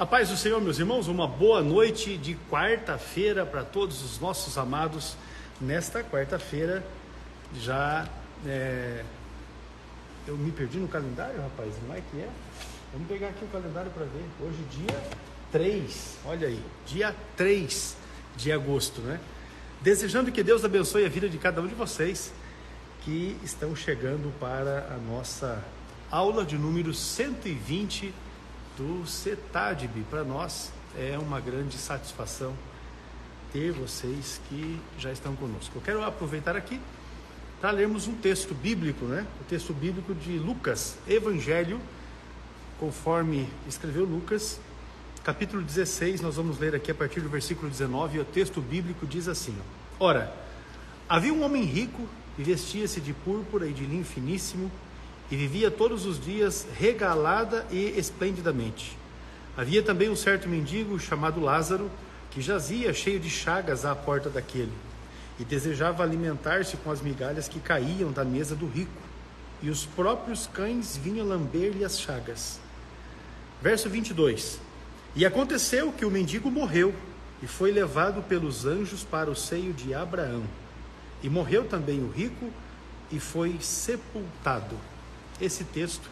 A paz do Senhor, meus irmãos, uma boa noite de quarta-feira para todos os nossos amados. Nesta quarta-feira, eu me perdi no calendário, rapaz, não é que é? Vamos pegar aqui o calendário para ver. Hoje, dia 3, olha aí, dia 3 de agosto, né? Desejando que Deus abençoe a vida de cada um de vocês que estão chegando para a nossa aula de número 120 do CETADB. Para nós é uma grande satisfação ter vocês que já estão conosco. Eu quero aproveitar aqui para lermos um texto bíblico, né? O texto bíblico de Lucas, Evangelho, conforme escreveu Lucas, capítulo 16, nós vamos ler aqui a partir do versículo 19, e o texto bíblico diz assim: Ora, havia um homem rico e vestia-se de púrpura e de linho finíssimo, e vivia todos os dias regalada e esplendidamente. Havia também um certo mendigo chamado Lázaro, que jazia cheio de chagas à porta daquele, e desejava alimentar-se com as migalhas que caíam da mesa do rico, e os próprios cães vinham lamber-lhe as chagas. Verso 22. E aconteceu que o mendigo morreu, e foi levado pelos anjos para o seio de Abraão. E morreu também o rico, e foi sepultado. Esse texto,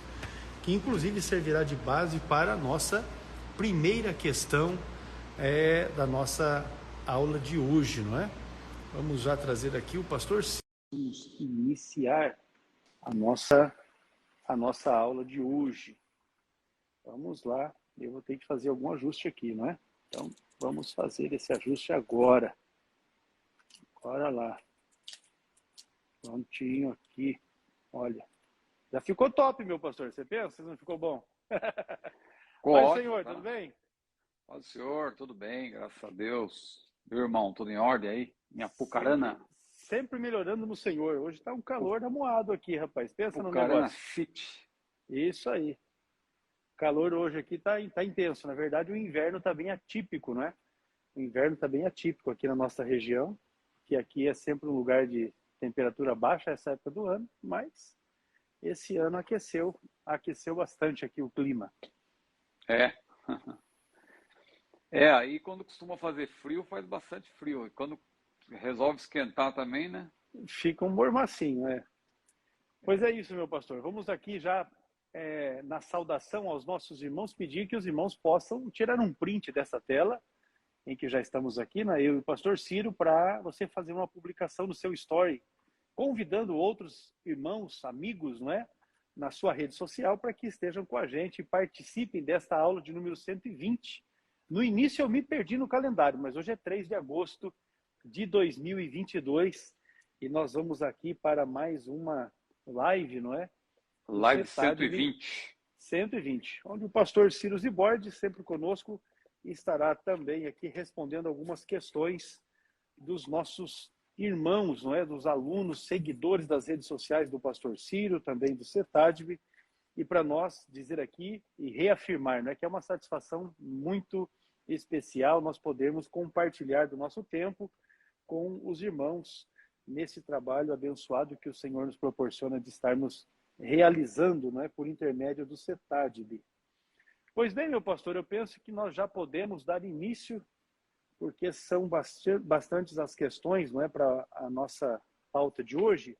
que inclusive servirá de base para a nossa primeira questão da nossa aula de hoje, não é? Vamos já trazer aqui o pastor. Vamos iniciar a nossa aula de hoje. Vamos lá, eu vou ter que fazer algum ajuste aqui, não é? Então, vamos fazer esse ajuste agora. Bora lá. Prontinho aqui, olha. Já ficou top, meu pastor. Você pensa? Não ficou bom? Oi, senhor, tudo bem? Paz do Senhor, tudo bem, graças a Deus. Meu irmão, tudo em ordem aí? Em Apucarana? Sempre melhorando no Senhor. Hoje está um calor amuado aqui, rapaz. Pensa no Apucarana negócio. Fit. Isso aí. O calor hoje aqui tá intenso. Na verdade, o inverno está bem atípico, não é? O inverno está bem atípico aqui na nossa região, que aqui é sempre um lugar de temperatura baixa essa época do ano, mas esse ano aqueceu bastante aqui o clima. Aí quando costuma fazer frio, faz bastante frio. E quando resolve esquentar também, né? Fica um mormacinho, né? Pois é isso, meu pastor. Vamos aqui já, na saudação aos nossos irmãos, pedir que os irmãos possam tirar um print dessa tela, em que já estamos aqui, né? Eu e o pastor Ciro, para você fazer uma publicação no seu story, convidando outros irmãos, amigos, não é? Na sua rede social, para que estejam com a gente e participem desta aula de número 120. No início eu me perdi no calendário, mas hoje é 3 de agosto de 2022 e nós vamos aqui para mais uma live, não é? Live 120. 120, onde o pastor Ciro Zibordi, sempre conosco, estará também aqui respondendo algumas questões dos nossos irmãos, não é? Dos alunos, seguidores das redes sociais do pastor Ciro, também do CETADB, e para nós dizer aqui e reafirmar, não é, que é uma satisfação muito especial nós podermos compartilhar do nosso tempo com os irmãos nesse trabalho abençoado que o Senhor nos proporciona de estarmos realizando, não é, por intermédio do CETADB. Pois bem, meu pastor, eu penso que nós já podemos dar início, porque são bastantes as questões, não é, para a nossa pauta de hoje.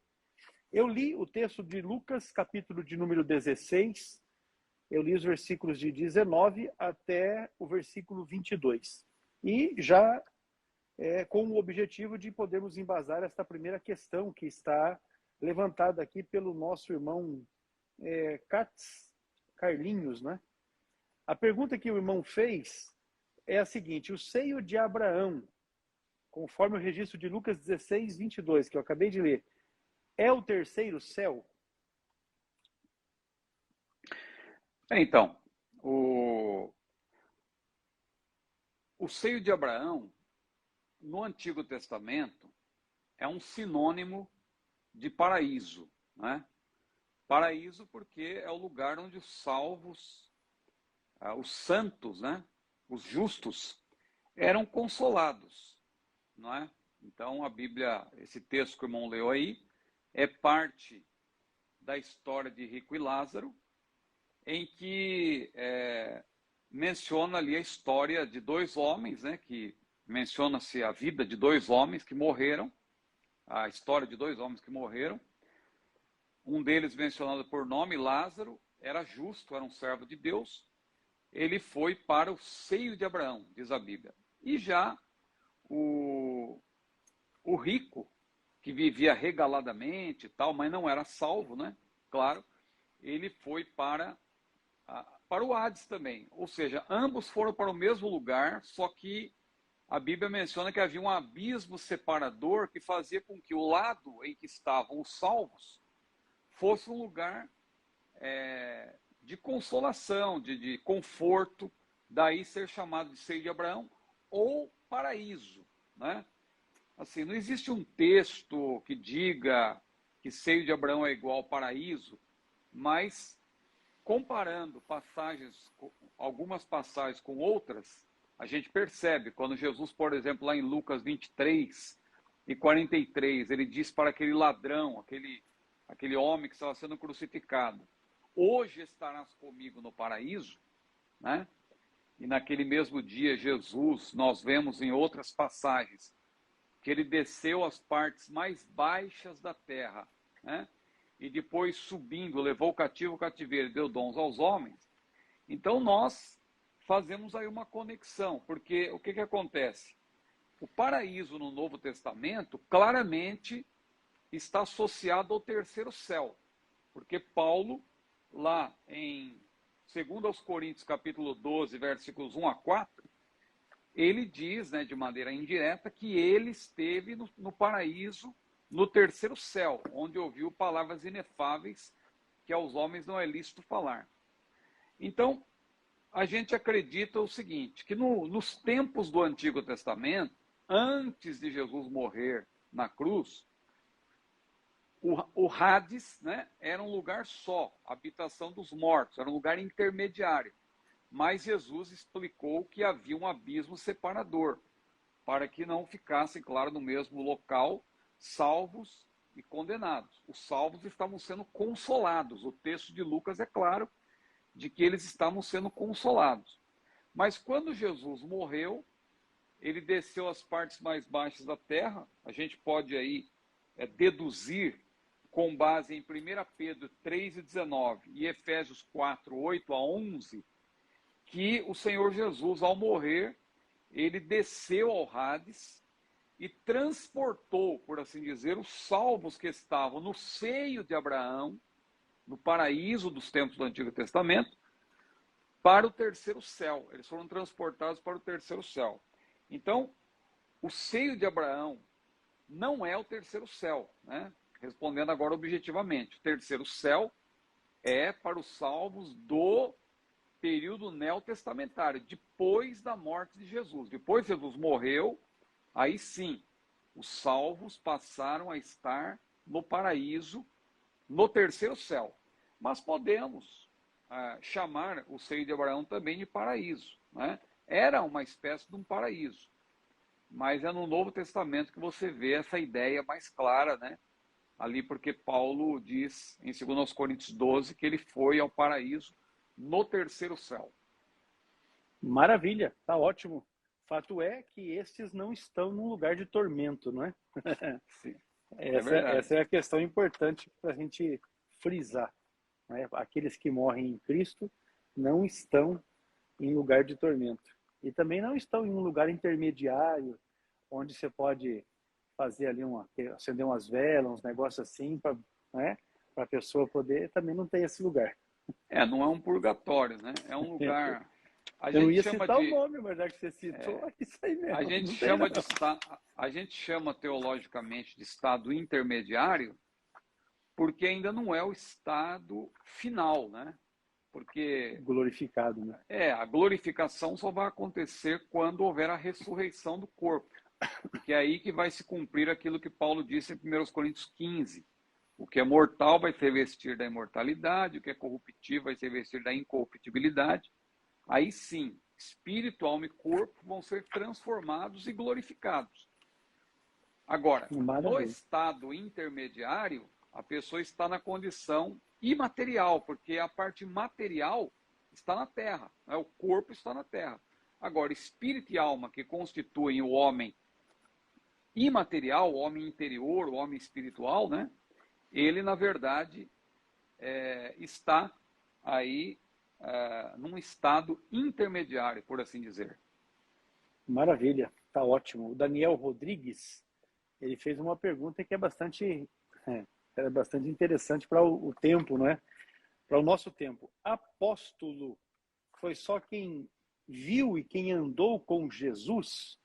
Eu li o texto de Lucas, capítulo de número 16, eu li os versículos de 19 até o versículo 22. E já com o objetivo de podermos embasar esta primeira questão que está levantada aqui pelo nosso irmão Carlinhos, né? A pergunta que o irmão fez é a seguinte: o seio de Abraão, conforme o registro de Lucas 16, 22, que eu acabei de ler, é o terceiro céu? Então, o seio de Abraão, no Antigo Testamento, é um sinônimo de paraíso, né? Paraíso porque é o lugar onde os salvos, os santos, né? Os justos, eram consolados, não é? Então, a Bíblia, esse texto que o irmão leu aí, é parte da história de Rico e Lázaro, em que menciona ali a história de dois homens, né, que menciona-se a vida de dois homens que morreram, a história de dois homens que morreram. Um deles mencionado por nome, Lázaro, era justo, era um servo de Deus. Ele foi para o seio de Abraão, diz a Bíblia. E já o rico, que vivia regaladamente e tal, mas não era salvo, né? Claro, ele foi para o Hades também. Ou seja, ambos foram para o mesmo lugar, só que a Bíblia menciona que havia um abismo separador que fazia com que o lado em que estavam os salvos fosse um lugar de consolação, de conforto, daí ser chamado de seio de Abraão ou paraíso, né? Assim, não existe um texto que diga que seio de Abraão é igual ao paraíso, mas comparando algumas passagens com outras, a gente percebe, quando Jesus, por exemplo, lá em Lucas 23 e 43, ele diz para aquele ladrão, aquele homem que estava sendo crucificado, hoje estarás comigo no paraíso, né? E naquele mesmo dia, Jesus, nós vemos em outras passagens, que ele desceu às partes mais baixas da terra, né? E depois subindo, levou o cativo ao cativeiro e deu dons aos homens. Então nós fazemos aí uma conexão, porque o que acontece? O paraíso no Novo Testamento claramente está associado ao terceiro céu, porque Paulo, lá em 2 Coríntios capítulo 12, versículos 1 a 4, ele diz, né, de maneira indireta, que ele esteve no paraíso, no terceiro céu, onde ouviu palavras inefáveis que aos homens não é lícito falar. Então, a gente acredita o seguinte, que nos tempos do Antigo Testamento, antes de Jesus morrer na cruz, o Hades, né, era um lugar só, habitação dos mortos, era um lugar intermediário. Mas Jesus explicou que havia um abismo separador, para que não ficassem, claro, no mesmo local, salvos e condenados. Os salvos estavam sendo consolados. O texto de Lucas é claro de que eles estavam sendo consolados. Mas quando Jesus morreu, ele desceu às partes mais baixas da terra. A gente pode aí deduzir, com base em 1 Pedro 3,19 e Efésios 4, 8 a 11, que o Senhor Jesus, ao morrer, ele desceu ao Hades e transportou, por assim dizer, os salvos que estavam no seio de Abraão, no paraíso dos tempos do Antigo Testamento, para o terceiro céu. Eles foram transportados para o terceiro céu. Então, o seio de Abraão não é o terceiro céu, né? Respondendo agora objetivamente, o terceiro céu é para os salvos do período neotestamentário, depois da morte de Jesus. Depois que Jesus morreu, aí sim, os salvos passaram a estar no paraíso, no terceiro céu. Mas podemos chamar o seio de Abraão também de paraíso, né? Era uma espécie de um paraíso. Mas é no Novo Testamento que você vê essa ideia mais clara, né? Ali porque Paulo diz em 2 Coríntios 12 que ele foi ao paraíso no terceiro céu. Maravilha, tá ótimo. Fato é que estes não estão num lugar de tormento, não é? Sim, Essa é a questão importante para a gente frisar, né? Aqueles que morrem em Cristo não estão em lugar de tormento. E também não estão em um lugar intermediário, onde você pode fazer ali acender umas velas, uns negócios assim, para, né, a pessoa poder, também não tem esse lugar. Não é um purgatório, né? É um lugar... Eu não ia citar o nome, mas já que você citou, é isso aí mesmo. A gente chama teologicamente de estado intermediário, porque ainda não é o estado final, né? Porque glorificado, né? A glorificação só vai acontecer quando houver a ressurreição do corpo. Porque é aí que vai se cumprir aquilo que Paulo disse em 1 Coríntios 15. O que é mortal vai se revestir da imortalidade, o que é corruptível vai se revestir da incorruptibilidade. Aí sim, espírito, alma e corpo vão ser transformados e glorificados. Agora, no estado intermediário, a pessoa está na condição imaterial, porque a parte material está na terra, né? O corpo está na terra. Agora, espírito e alma que constituem o homem imaterial, o homem interior, o homem espiritual, né? Ele, na verdade, está aí num estado intermediário, por assim dizer. Maravilha, tá ótimo. O Daniel Rodrigues, ele fez uma pergunta que é bastante interessante para o tempo, não é? Para o nosso tempo. Apóstolo foi só quem viu e quem andou com Jesus?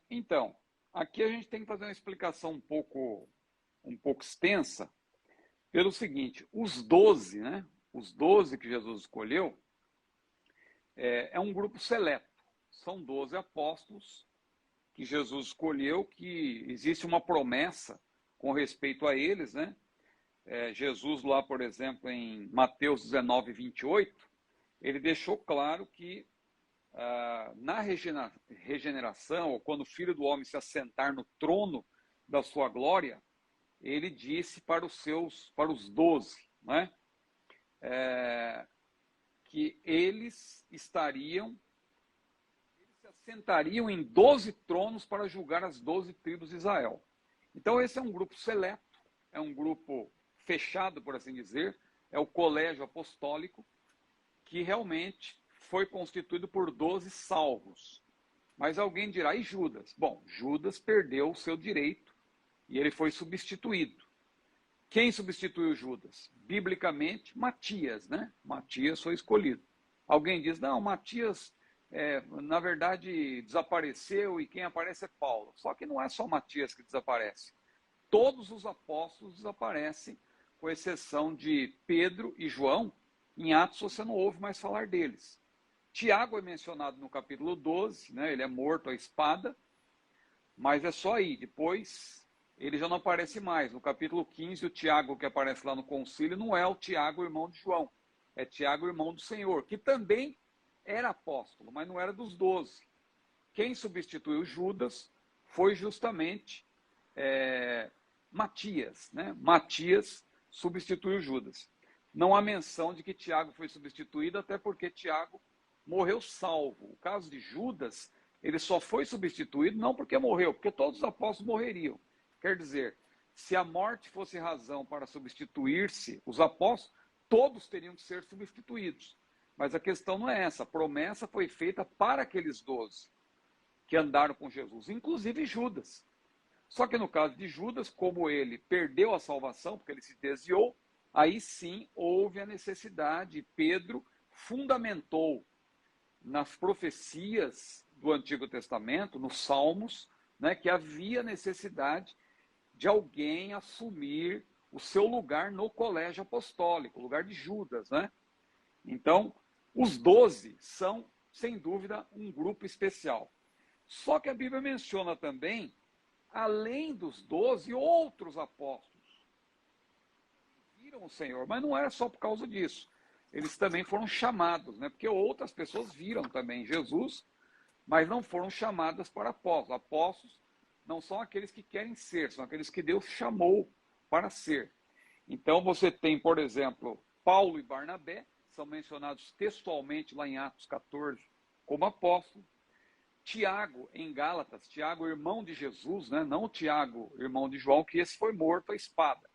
Então, aqui a gente tem que fazer uma explicação um pouco extensa, pelo seguinte: os 12, né? Os 12 que Jesus escolheu, é um grupo seleto. São 12 apóstolos que Jesus escolheu, que existe uma promessa com respeito a eles, né? Jesus lá, por exemplo, em Mateus 19, 28, ele deixou claro que na regeneração, ou quando o Filho do Homem se assentar no trono da sua glória, ele disse para os 12, né? Que eles se assentariam em 12 tronos para julgar as 12 tribos de Israel. Então esse é um grupo seleto, é um grupo fechado, por assim dizer, é o colégio apostólico, que realmente foi constituído por 12 salvos. Mas alguém dirá, e Judas? Bom, Judas perdeu o seu direito e ele foi substituído. Quem substituiu Judas? Biblicamente, Matias, né? Matias foi escolhido. Alguém diz, não, Matias, na verdade, desapareceu e quem aparece é Paulo. Só que não é só Matias que desaparece. Todos os apóstolos desaparecem, com exceção de Pedro e João. Em Atos você não ouve mais falar deles. Tiago é mencionado no capítulo 12, né? Ele é morto à espada, mas é só aí. Depois ele já não aparece mais. No capítulo 15, o Tiago que aparece lá no concílio não é o Tiago, irmão de João. É Tiago, irmão do Senhor, que também era apóstolo, mas não era dos 12. Quem substituiu Judas foi justamente Matias, né? Matias substituiu Judas. Não há menção de que Tiago foi substituído, até porque Tiago morreu salvo. O caso de Judas, ele só foi substituído não porque morreu, porque todos os apóstolos morreriam. Quer dizer, se a morte fosse razão para substituir-se os apóstolos, todos teriam que ser substituídos. Mas a questão não é essa. A promessa foi feita para aqueles 12 que andaram com Jesus, inclusive Judas. Só que no caso de Judas, como ele perdeu a salvação, porque ele se desviou, aí sim houve a necessidade. Pedro fundamentou nas profecias do Antigo Testamento, nos Salmos, né, que havia necessidade de alguém assumir o seu lugar no colégio apostólico, o lugar de Judas, né? Então, os 12 são, sem dúvida, um grupo especial. Só que a Bíblia menciona também, além dos 12, outros apóstolos que viram o Senhor, mas não era só por causa disso. Eles também foram chamados, né? Porque outras pessoas viram também Jesus, mas não foram chamadas para apóstolos. Apóstolos não são aqueles que querem ser, são aqueles que Deus chamou para ser. Então você tem, por exemplo, Paulo e Barnabé, são mencionados textualmente lá em Atos 14 como apóstolos. Tiago, em Gálatas, Tiago, irmão de Jesus, né? Não Tiago, irmão de João, que esse foi morto à espada.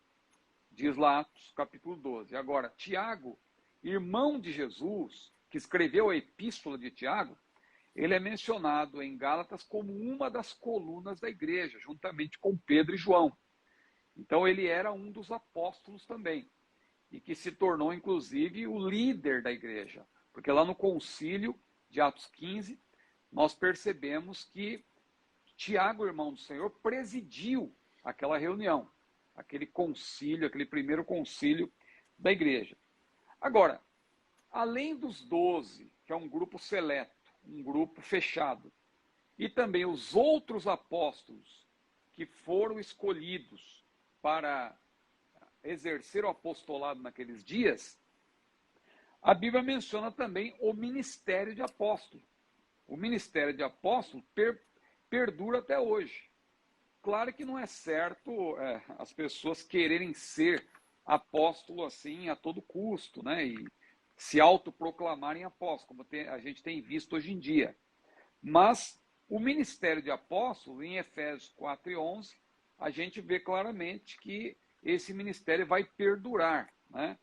Diz lá Atos capítulo 12. Agora, Tiago, irmão de Jesus, que escreveu a epístola de Tiago, ele é mencionado em Gálatas como uma das colunas da igreja, juntamente com Pedro e João. Então ele era um dos apóstolos também, e que se tornou, inclusive, o líder da igreja. Porque lá no concílio de Atos 15, nós percebemos que Tiago, irmão do Senhor, presidiu aquela reunião, aquele concílio, aquele primeiro concílio da igreja. Agora, além dos 12, que é um grupo seleto, um grupo fechado, e também os outros apóstolos que foram escolhidos para exercer o apostolado naqueles dias, a Bíblia menciona também o ministério de apóstolo. O ministério de apóstolo perdura até hoje. Claro que não é certo as pessoas quererem ser apóstolo assim a todo custo, né? E se autoproclamarem apóstolo, como a gente tem visto hoje em dia. Mas o ministério de apóstolo, em Efésios 4:11, a gente vê claramente que esse ministério vai perdurar, né?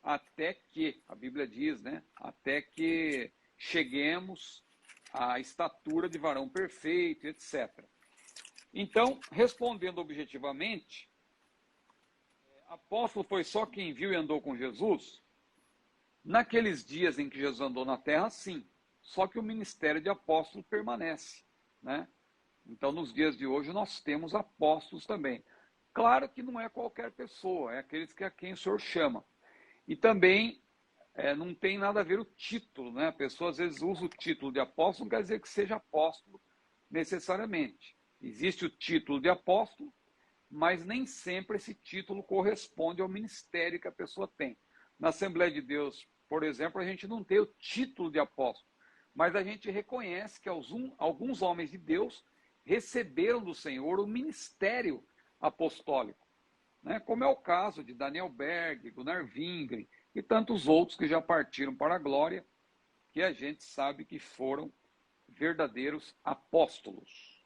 Até que, a Bíblia diz, né? Até que cheguemos à estatura de varão perfeito, etc. Então, respondendo objetivamente, apóstolo foi só quem viu e andou com Jesus? Naqueles dias em que Jesus andou na terra, sim. Só que o ministério de apóstolo permanece, né? Então, nos dias de hoje, nós temos apóstolos também. Claro que não é qualquer pessoa, é aqueles que a quem o Senhor chama. E também não tem nada a ver o título, né? A pessoa às vezes usa o título de apóstolo, não quer dizer que seja apóstolo necessariamente. Existe o título de apóstolo, mas nem sempre esse título corresponde ao ministério que a pessoa tem. Na Assembleia de Deus, por exemplo, a gente não tem o título de apóstolo, mas a gente reconhece que alguns homens de Deus receberam do Senhor o ministério apostólico, né? Como é o caso de Daniel Berg, Gunnar Wingren e tantos outros que já partiram para a glória, que a gente sabe que foram verdadeiros apóstolos.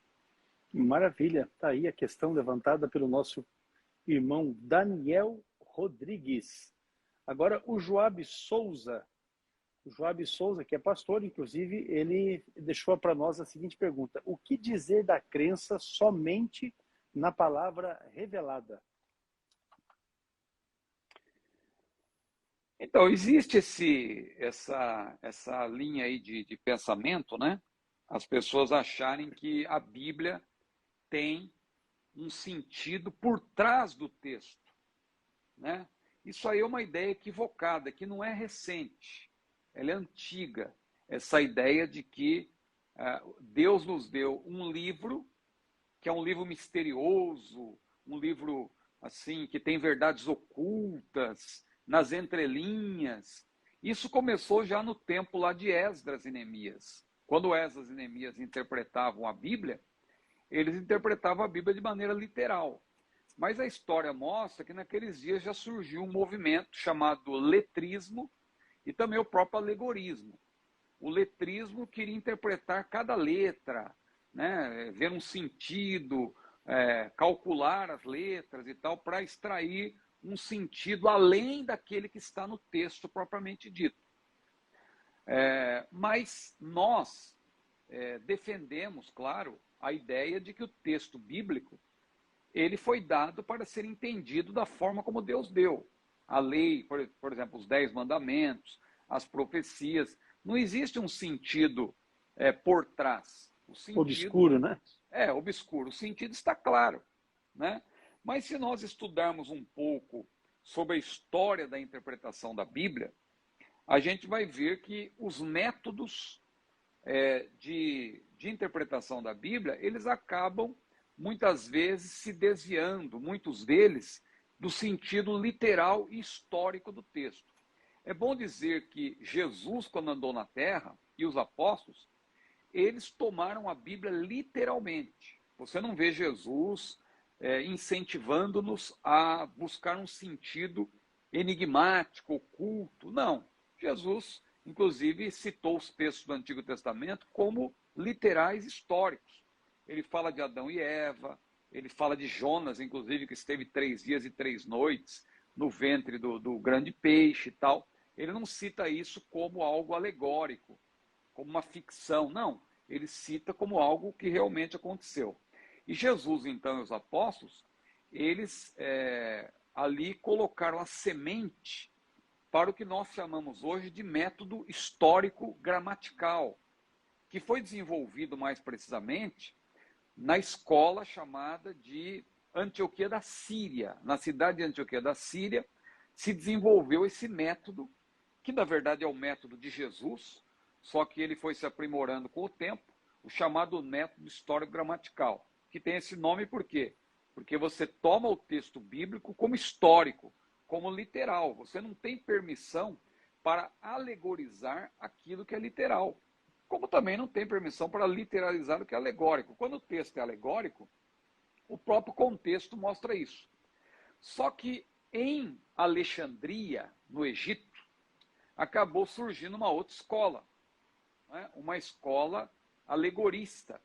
Maravilha. Está aí a questão levantada pelo nosso irmão Daniel Rodrigues. Agora, o Joab Souza, que é pastor, inclusive, ele deixou para nós a seguinte pergunta: o que dizer da crença somente na palavra revelada? Então, existe essa linha aí de pensamento, né? As pessoas acharem que a Bíblia tem um sentido por trás do texto, né? Isso aí é uma ideia equivocada, que não é recente, ela é antiga. Essa ideia de que Deus nos deu um livro, que é um livro misterioso, um livro assim que tem verdades ocultas nas entrelinhas. Isso começou já no tempo lá de Esdras e Neemias. Quando Esdras e Neemias interpretavam a Bíblia, eles interpretavam a Bíblia de maneira literal. Mas a história mostra que naqueles dias já surgiu um movimento chamado letrismo e também o próprio alegorismo. O letrismo queria interpretar cada letra, né, ver um sentido, calcular as letras e tal, para extrair um sentido além daquele que está no texto propriamente dito. Mas nós defendemos, claro, a ideia de que o texto bíblico ele foi dado para ser entendido da forma como Deus deu. A lei, por exemplo, os 10 mandamentos, as profecias. Não existe um sentido por trás. O sentido, obscuro, né? Obscuro. O sentido está claro, né? Mas se nós estudarmos um pouco sobre a história da interpretação da Bíblia, a gente vai ver que os métodos de interpretação da Bíblia, eles acabam muitas vezes se desviando, muitos deles, do sentido literal e histórico do texto. É bom dizer que Jesus, quando andou na terra, e os apóstolos, eles tomaram a Bíblia literalmente. Você não vê Jesus incentivando-nos a buscar um sentido enigmático, oculto. Não. Jesus, inclusive, citou os textos do Antigo Testamento como literais históricos. Ele fala de Adão e Eva, ele fala de Jonas, inclusive, que esteve 3 dias e 3 noites no ventre do grande peixe e tal. Ele não cita isso como algo alegórico, como uma ficção. Não, ele cita como algo que realmente aconteceu. E Jesus, então, e os apóstolos, eles ali colocaram a semente para o que nós chamamos hoje de método histórico gramatical, que foi desenvolvido mais precisamente na escola chamada de Antioquia da Síria. Na cidade de Antioquia da Síria se desenvolveu esse método, que na verdade é o método de Jesus, só que ele foi se aprimorando com o tempo, o chamado método histórico-gramatical, que tem esse nome por quê? Porque você toma o texto bíblico como histórico, como literal. Você não tem permissão para alegorizar aquilo que é literal. Como também não tem permissão para literalizar o que é alegórico. Quando o texto é alegórico, o próprio contexto mostra isso. Só que Em Alexandria, no Egito, acabou surgindo uma outra escola, né? Uma escola alegorista,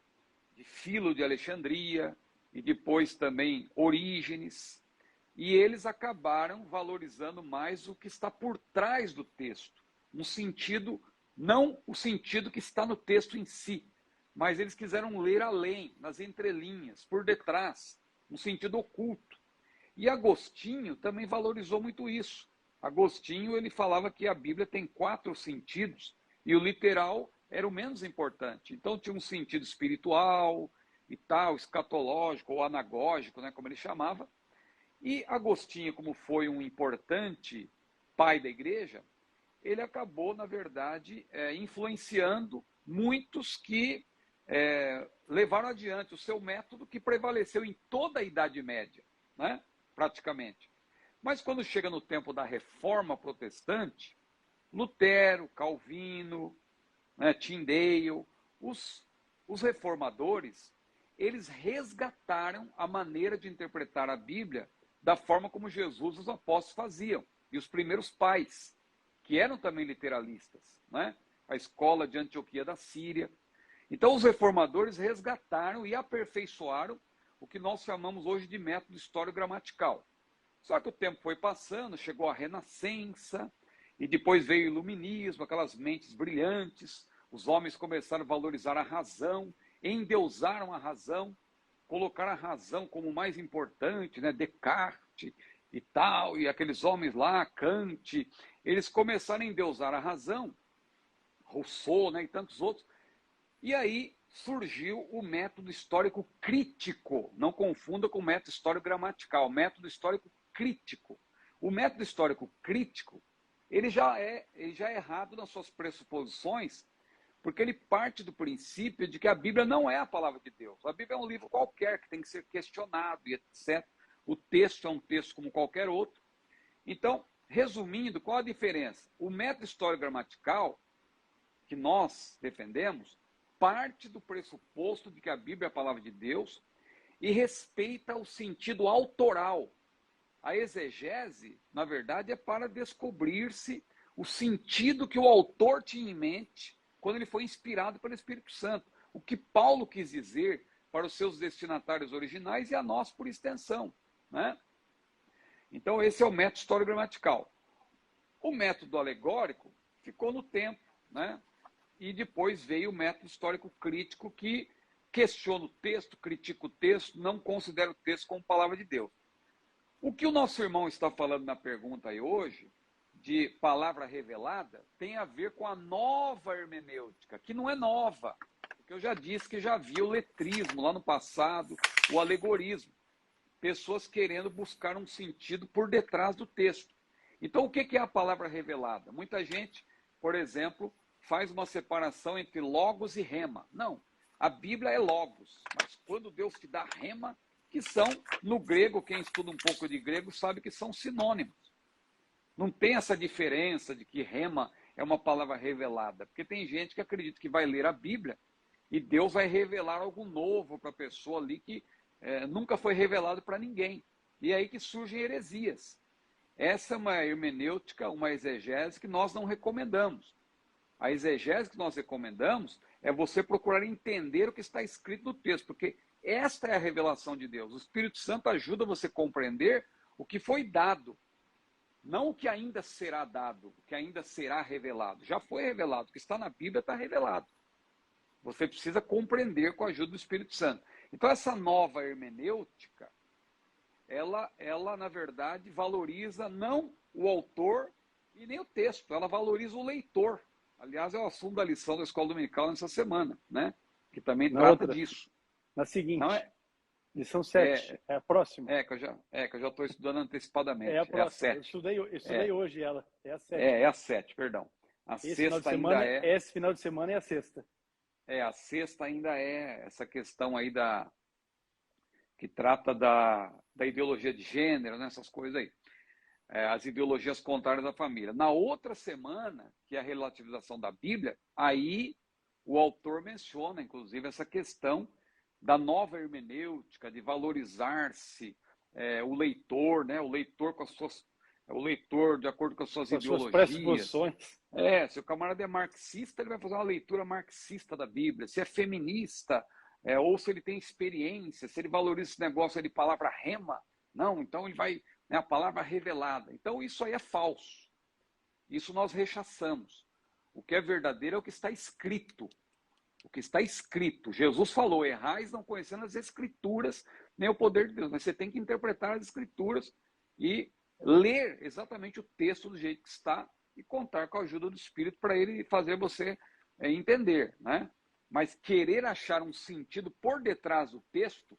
de Filo de Alexandria, e depois também Orígenes, e eles acabaram valorizando mais o que está por trás do texto, no sentido, não o sentido que está no texto em si, mas eles quiseram ler além, nas entrelinhas, por detrás, no sentido oculto. E Agostinho também valorizou muito isso. Agostinho, ele falava que a Bíblia tem 4 sentidos e o literal era o menos importante. Então tinha um sentido espiritual e tal, escatológico ou anagógico, né, como ele chamava. E Agostinho, como foi um importante pai da igreja, ele acabou, na verdade, influenciando muitos que levaram adiante o seu método, que prevaleceu em toda a Idade Média, né? Praticamente. Mas quando chega no tempo da Reforma Protestante, Lutero, Calvino, né, Tyndale, os reformadores, eles resgataram a maneira de interpretar a Bíblia da forma como Jesus e os apóstolos faziam, e os primeiros pais, que eram também literalistas, né? A escola de Antioquia da Síria. Então, os reformadores resgataram e aperfeiçoaram o que nós chamamos hoje de método histórico-gramatical. Só que o tempo foi passando, chegou a Renascença, e depois veio o Iluminismo, aquelas mentes brilhantes, os homens começaram a valorizar a razão, endeusaram a razão, colocaram a razão como mais importante, né? Descartes e tal, e aqueles homens lá, Kant, eles começaram a endeusar a razão, Rousseau, né? E tantos outros, e aí surgiu o método histórico crítico. Não confunda com o método histórico gramatical, método histórico crítico. O método histórico crítico, ele já é errado nas suas pressuposições, porque ele parte do princípio de que a Bíblia não é a palavra de Deus. A Bíblia é um livro qualquer que tem que ser questionado e etc. O texto é um texto como qualquer outro. Então, resumindo, qual a diferença? O método histórico gramatical que nós defendemos parte do pressuposto de que a Bíblia é a palavra de Deus e respeita o sentido autoral. A exegese, na verdade, é para descobrir-se o sentido que o autor tinha em mente quando ele foi inspirado pelo Espírito Santo. O que Paulo quis dizer para os seus destinatários originais e a nós por extensão, né? Então, esse é o método histórico-gramatical. O método alegórico ficou no tempo, né? E depois veio o método histórico-crítico, que questiona o texto, critica o texto, não considera o texto como palavra de Deus. O que o nosso irmão está falando na pergunta aí hoje, de palavra revelada, tem a ver com a nova hermenêutica, que não é nova, porque eu já disse que já havia o letrismo lá no passado, o alegorismo, pessoas querendo buscar um sentido por detrás do texto. Então, o que é a palavra revelada? Muita gente, por exemplo, faz uma separação entre logos e rema. Não, a Bíblia é logos, mas quando Deus te dá rema, que são, no grego, quem estuda um pouco de grego sabe que são sinônimos. Não tem essa diferença de que rema é uma palavra revelada, porque tem gente que acredita que vai ler a Bíblia e Deus vai revelar algo novo para a pessoa ali que nunca foi revelado para ninguém. E é aí que surgem heresias. Essa é uma hermenêutica, uma exegese que nós não recomendamos. A exegese que nós recomendamos é você procurar entender o que está escrito no texto, porque esta é a revelação de Deus. O Espírito Santo ajuda você a compreender o que foi dado, não o que ainda será dado, o que ainda será revelado. Já foi revelado, o que está na Bíblia está revelado. Você precisa compreender com a ajuda do Espírito Santo. Então, essa nova hermenêutica, ela na verdade, valoriza não o autor e nem o texto, ela valoriza o leitor. Aliás, é o assunto da lição da Escola Dominical nessa semana, né? Que também trata disso. Na seguinte, não lição 7, é a próxima. Que eu já estou estudando antecipadamente. É a próxima. É a 7. Eu estudei hoje ela. É a 7. É a 7, perdão. A Esse sexta ainda Esse final de semana é a sexta. A sexta ainda é essa questão aí que trata da ideologia de gênero, né, essas coisas aí. As ideologias contrárias da família. Na outra semana, que é a relativização da Bíblia, aí o autor menciona, inclusive, essa questão da nova hermenêutica, de valorizar-se o leitor, né? O leitor com as suas, o leitor de acordo com as suas Com as suas ideologias. pressuposições. Se o camarada é marxista, ele vai fazer uma leitura marxista da Bíblia. Se é feminista, ou se ele tem experiência, se ele valoriza esse negócio de palavra rema, não, então ele vai, né, a palavra revelada. Então isso aí é falso. Isso nós rechaçamos. O que é verdadeiro é o que está escrito. O que está escrito. Jesus falou, errais não conhecendo as escrituras, nem o poder de Deus. Mas você tem que interpretar as escrituras e ler exatamente o texto do jeito que está e contar com a ajuda do Espírito para ele fazer você entender, né? Mas querer achar um sentido por detrás do texto,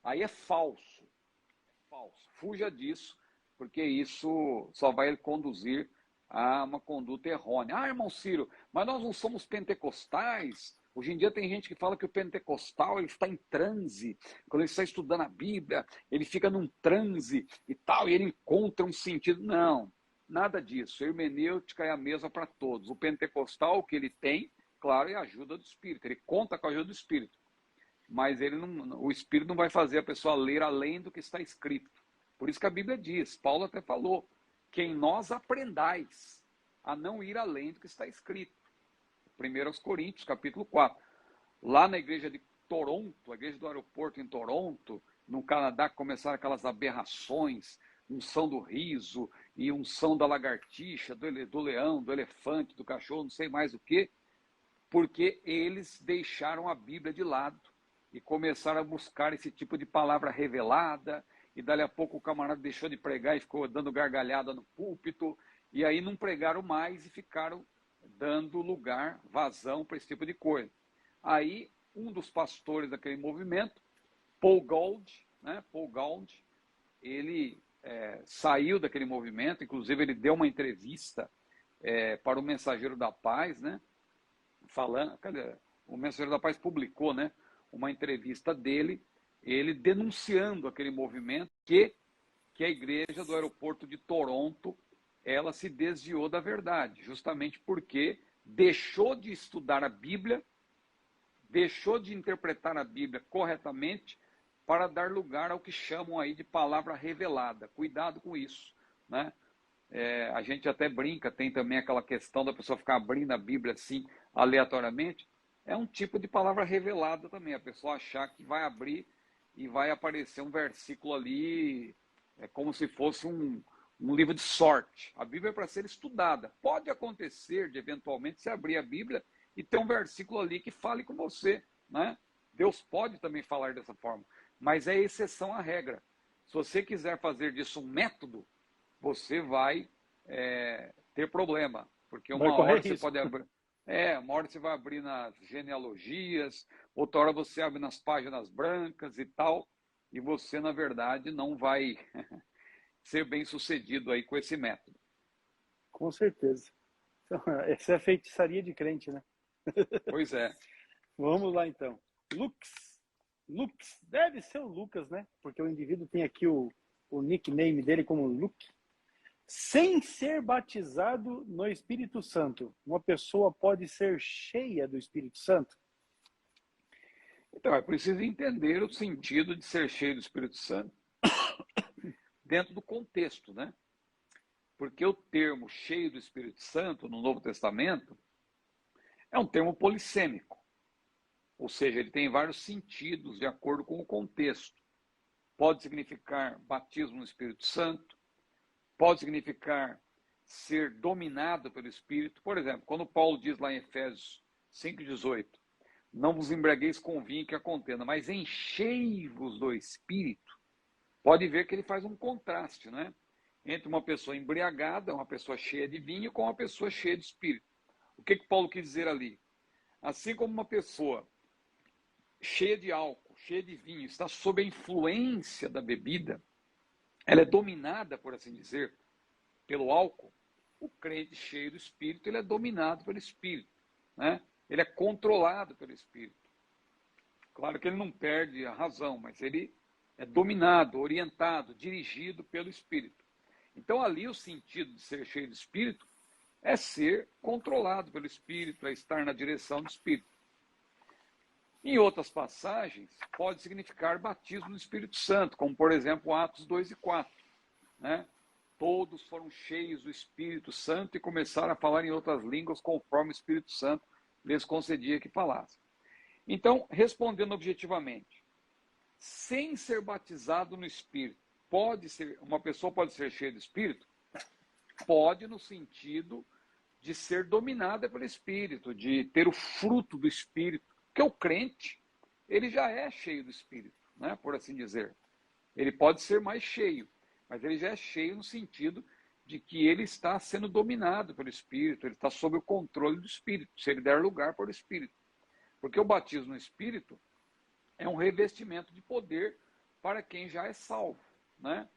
aí é falso. É falso. Fuja disso, porque isso só vai conduzir a uma conduta errônea. Ah, irmão Ciro, mas nós não somos pentecostais. Hoje em dia tem gente que fala que o pentecostal ele está em transe. Quando ele está estudando a Bíblia, ele fica num transe e tal, e ele encontra um sentido. Não, nada disso. Hermenêutica é a mesma para todos. O pentecostal, o que ele tem, claro, é a ajuda do Espírito. Ele conta com a ajuda do Espírito. Mas ele não, o Espírito não vai fazer a pessoa ler além do que está escrito. Por isso que a Bíblia diz, Paulo até falou, que em nós aprendais a não ir além do que está escrito. 1 Coríntios, capítulo 4. Lá na igreja de Toronto, a igreja do aeroporto em Toronto, no Canadá, começaram aquelas aberrações, unção do riso e unção da lagartixa, do leão, do elefante, do cachorro, não sei mais o que, porque eles deixaram a Bíblia de lado e começaram a buscar esse tipo de palavra revelada, e dali a pouco o camarada deixou de pregar e ficou dando gargalhada no púlpito, e aí não pregaram mais e ficaram dando lugar, vazão para esse tipo de coisa. Aí, um dos pastores daquele movimento, Paul Gold, ele saiu daquele movimento, inclusive ele deu uma entrevista para o Mensageiro da Paz, né, falando, o Mensageiro da Paz publicou, né, uma entrevista dele, ele denunciando aquele movimento que a igreja do aeroporto de Toronto, ela se desviou da verdade, justamente porque deixou de estudar a Bíblia, deixou de interpretar a Bíblia corretamente para dar lugar ao que chamam aí de palavra revelada. Cuidado com isso, né? A gente até brinca, tem também aquela questão da pessoa ficar abrindo a Bíblia assim, aleatoriamente. É um tipo de palavra revelada também, a pessoa achar que vai abrir e vai aparecer um versículo ali, como se fosse um livro de sorte. A Bíblia é para ser estudada. Pode acontecer de, eventualmente, você abrir a Bíblia e ter um versículo ali que fale com você, né? Deus pode também falar dessa forma, mas é exceção à regra. Se você quiser fazer disso um método, você vai ter problema, porque uma hora você pode abrir... uma hora você vai abrir nas genealogias, outra hora você abre nas páginas brancas e tal, e você, na verdade, não vai ser bem sucedido aí com esse método. Com certeza. Então, essa é a feitiçaria de crente, né? Pois é. Vamos lá, então. Lux, deve ser o Lucas, né? Porque o indivíduo tem aqui o nickname dele como Luke. Sem ser batizado no Espírito Santo, uma pessoa pode ser cheia do Espírito Santo? Então, é preciso entender o sentido de ser cheio do Espírito Santo dentro do contexto, né? Porque o termo cheio do Espírito Santo no Novo Testamento é um termo polissêmico, ou seja, ele tem vários sentidos de acordo com o contexto. Pode significar batismo no Espírito Santo, pode significar ser dominado pelo Espírito. Por exemplo, quando Paulo diz lá em Efésios 5,18, não vos embriagueis com vinho que a contenda, mas enchei-vos do Espírito. Pode ver que ele faz um contraste, né? Entre uma pessoa embriagada, uma pessoa cheia de vinho, com uma pessoa cheia de Espírito. O que Paulo quis dizer ali? Assim como uma pessoa cheia de álcool, cheia de vinho, está sob a influência da bebida, ela é dominada, por assim dizer, pelo álcool. O crente cheio do Espírito, ele é dominado pelo Espírito, né? Ele é controlado pelo Espírito. Claro que ele não perde a razão, mas ele é dominado, orientado, dirigido pelo Espírito. Então ali o sentido de ser cheio do Espírito é ser controlado pelo Espírito, é estar na direção do Espírito. Em outras passagens, pode significar batismo no Espírito Santo, como, por exemplo, Atos 2 e 4. Né? Todos foram cheios do Espírito Santo e começaram a falar em outras línguas, conforme o Espírito Santo lhes concedia que falassem. Então, respondendo objetivamente, sem ser batizado no Espírito, uma pessoa pode ser cheia do Espírito? Pode, no sentido de ser dominada pelo Espírito, de ter o fruto do Espírito. Porque o crente, ele já é cheio do Espírito, né, por assim dizer. Ele pode ser mais cheio, mas ele já é cheio no sentido de que ele está sendo dominado pelo Espírito, ele está sob o controle do Espírito, se ele der lugar para o Espírito. Porque o batismo no Espírito é um revestimento de poder para quem já é salvo, né?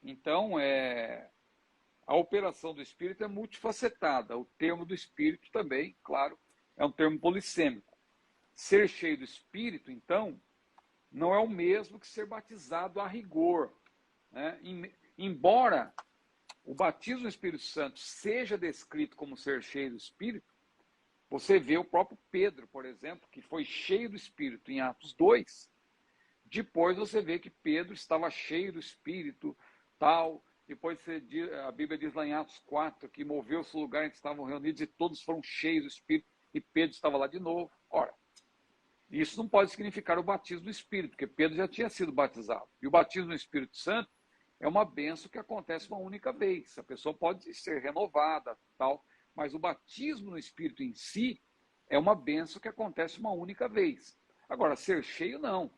Então, a operação do Espírito é multifacetada. O termo do Espírito também, claro, é um termo polissêmico. Ser cheio do Espírito, então, não é o mesmo que ser batizado a rigor, né? Embora o batismo no Espírito Santo seja descrito como ser cheio do Espírito, você vê o próprio Pedro, por exemplo, que foi cheio do Espírito em Atos 2. Depois você vê que Pedro estava cheio do Espírito, tal. Depois a Bíblia diz lá em Atos 4 que moveu-se o lugar em que estavam reunidos e todos foram cheios do Espírito e Pedro estava lá de novo. Ora, isso não pode significar o batismo do Espírito, porque Pedro já tinha sido batizado. E o batismo no Espírito Santo é uma bênção que acontece uma única vez. A pessoa pode ser renovada, tal, mas o batismo no Espírito em si é uma bênção que acontece uma única vez. Agora, ser cheio, não.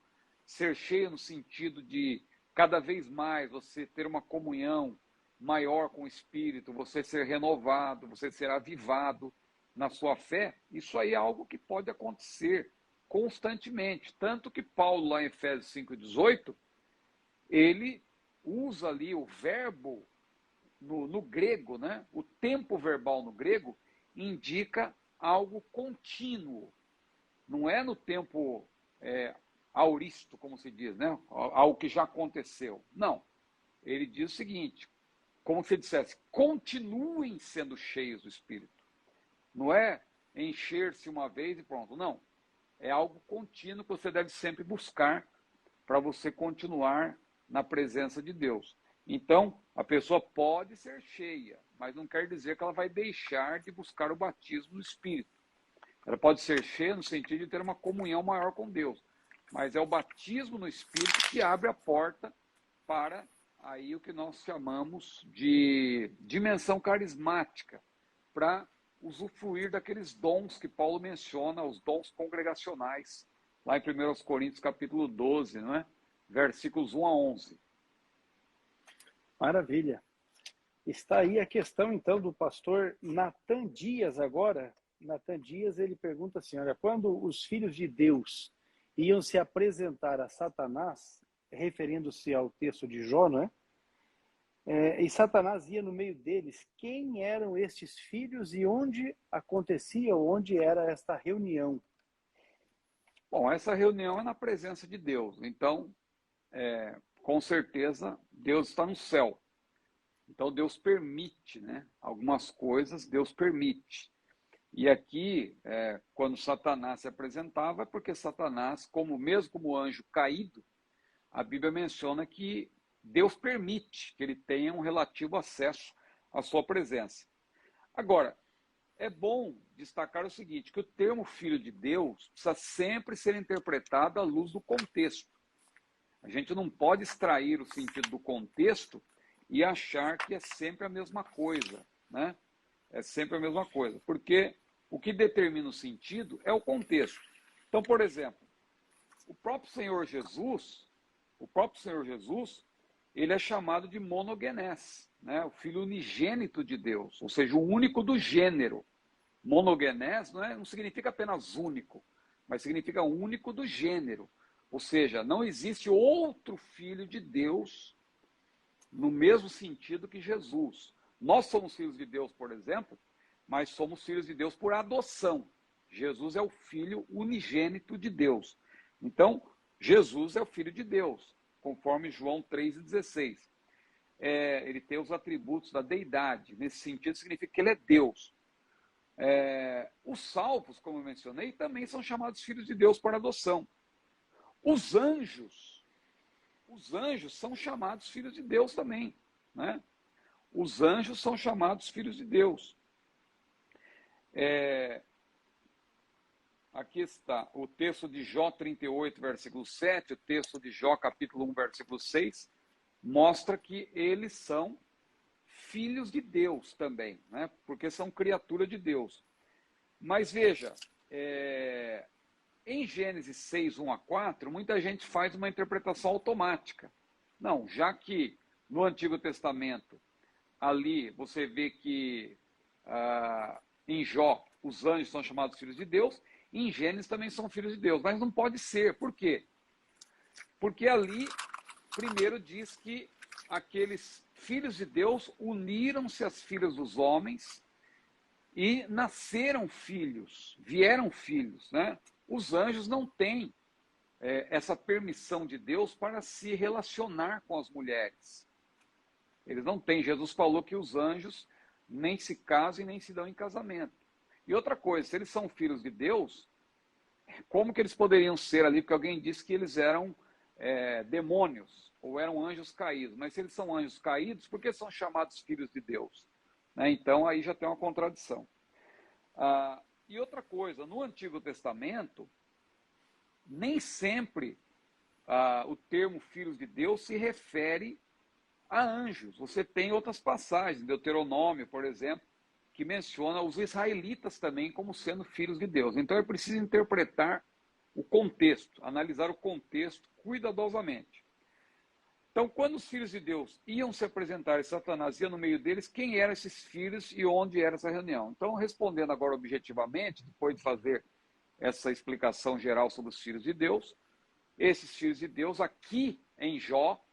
Ser cheio no sentido de cada vez mais você ter uma comunhão maior com o Espírito, você ser renovado, você ser avivado na sua fé, isso aí é algo que pode acontecer constantemente. Tanto que Paulo, lá em Efésios 5,18, ele usa ali o verbo no grego, né? O tempo verbal no grego indica algo contínuo. Não é no tempo auristo, como se diz, né? Algo que já aconteceu. Não. Ele diz o seguinte, como se dissesse, continuem sendo cheios do Espírito. Não é encher-se uma vez e pronto. Não. É algo contínuo que você deve sempre buscar para você continuar na presença de Deus. Então, a pessoa pode ser cheia, mas não quer dizer que ela vai deixar de buscar o batismo do Espírito. Ela pode ser cheia no sentido de ter uma comunhão maior com Deus, mas é o batismo no Espírito que abre a porta para aí o que nós chamamos de dimensão carismática, para usufruir daqueles dons que Paulo menciona, os dons congregacionais, lá em 1 Coríntios capítulo 12, não é? Versículos 1 a 11. Maravilha. Está aí a questão, então, do pastor Natan Dias agora. Natan Dias, ele pergunta assim, olha, quando os filhos de Deus iam se apresentar a Satanás, referindo-se ao texto de Jó, não é? E Satanás ia no meio deles, quem eram estes filhos e onde acontecia, onde era esta reunião? Bom, essa reunião é na presença de Deus, então, com certeza, Deus está no céu. Então, Deus permite, né? Algumas coisas, Deus permite. E aqui, quando Satanás se apresentava, é porque Satanás, mesmo como anjo caído, a Bíblia menciona que Deus permite que ele tenha um relativo acesso à sua presença. Agora, é bom destacar o seguinte, que o termo filho de Deus precisa sempre ser interpretado à luz do contexto. A gente não pode extrair o sentido do contexto e achar que é sempre a mesma coisa, né? É sempre a mesma coisa, porque o que determina o sentido é o contexto. Então, por exemplo, o próprio Senhor Jesus, ele é chamado de monogenés, né? O filho unigênito de Deus, ou seja, o único do gênero. Monogenés não significa apenas único, mas significa único do gênero. Ou seja, não existe outro filho de Deus no mesmo sentido que Jesus. Nós somos filhos de Deus, por exemplo, mas somos filhos de Deus por adoção. Jesus é o filho unigênito de Deus. Então, Jesus é o filho de Deus, conforme João 3,16. Ele tem os atributos da deidade. Nesse sentido, significa que ele é Deus. Os salvos, como eu mencionei, também são chamados filhos de Deus por adoção. Os anjos são chamados filhos de Deus também, né? Os anjos são chamados filhos de Deus. Aqui está o texto de Jó 38, versículo 7, o texto de Jó, capítulo 1, versículo 6, mostra que eles são filhos de Deus também, né? Porque são criatura de Deus. Mas veja, em Gênesis 6, 1 a 4, muita gente faz uma interpretação automática. Não, já que no Antigo Testamento, ali você vê que em Jó os anjos são chamados filhos de Deus, em Gênesis também são filhos de Deus, mas não pode ser. Por quê? Porque ali, primeiro diz que aqueles filhos de Deus uniram-se às filhas dos homens e nasceram filhos, vieram filhos, né? Os anjos não têm essa permissão de Deus para se relacionar com as mulheres. Eles não têm. Jesus falou que os anjos nem se casam e nem se dão em casamento. E outra coisa, se eles são filhos de Deus, como que eles poderiam ser ali? Porque alguém disse que eles eram demônios, ou eram anjos caídos. Mas se eles são anjos caídos, por que são chamados filhos de Deus? Né? Então, aí já tem uma contradição. E outra coisa, no Antigo Testamento, nem sempre o termo filhos de Deus se refere a anjos. Você tem outras passagens, Deuteronômio, por exemplo, que menciona os israelitas também como sendo filhos de Deus. Então é preciso interpretar o contexto, analisar o contexto cuidadosamente. Então, quando os filhos de Deus iam se apresentar e Satanás ia no meio deles, quem eram esses filhos e onde era essa reunião? Então, respondendo agora objetivamente, depois de fazer essa explicação geral sobre os filhos de Deus, esses filhos de Deus aqui em Jó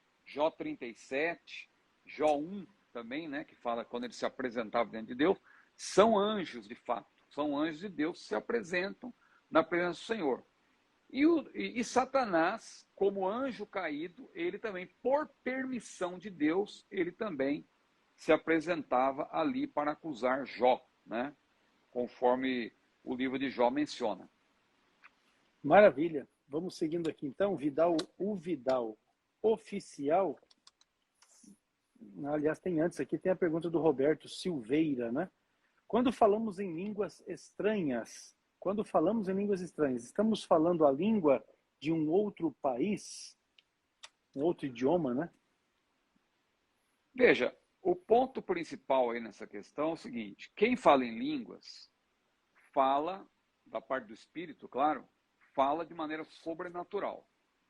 37, Jó 1 também, né, que fala quando ele se apresentava diante de Deus, são anjos de fato, são anjos de Deus que se apresentam na presença do Senhor. E Satanás, como anjo caído, ele também, por permissão de Deus, ele também se apresentava ali para acusar Jó, né? Conforme o livro de Jó menciona. Maravilha. Vamos seguindo aqui então, o Vidal oficial. Aliás, tem antes aqui, tem a pergunta do Roberto Silveira, né? Quando falamos em línguas estranhas, estamos falando a língua de um outro país, um outro idioma, né? Veja, o ponto principal aí nessa questão é o seguinte: quem fala em línguas, fala, da parte do espírito, claro, fala de maneira sobrenatural.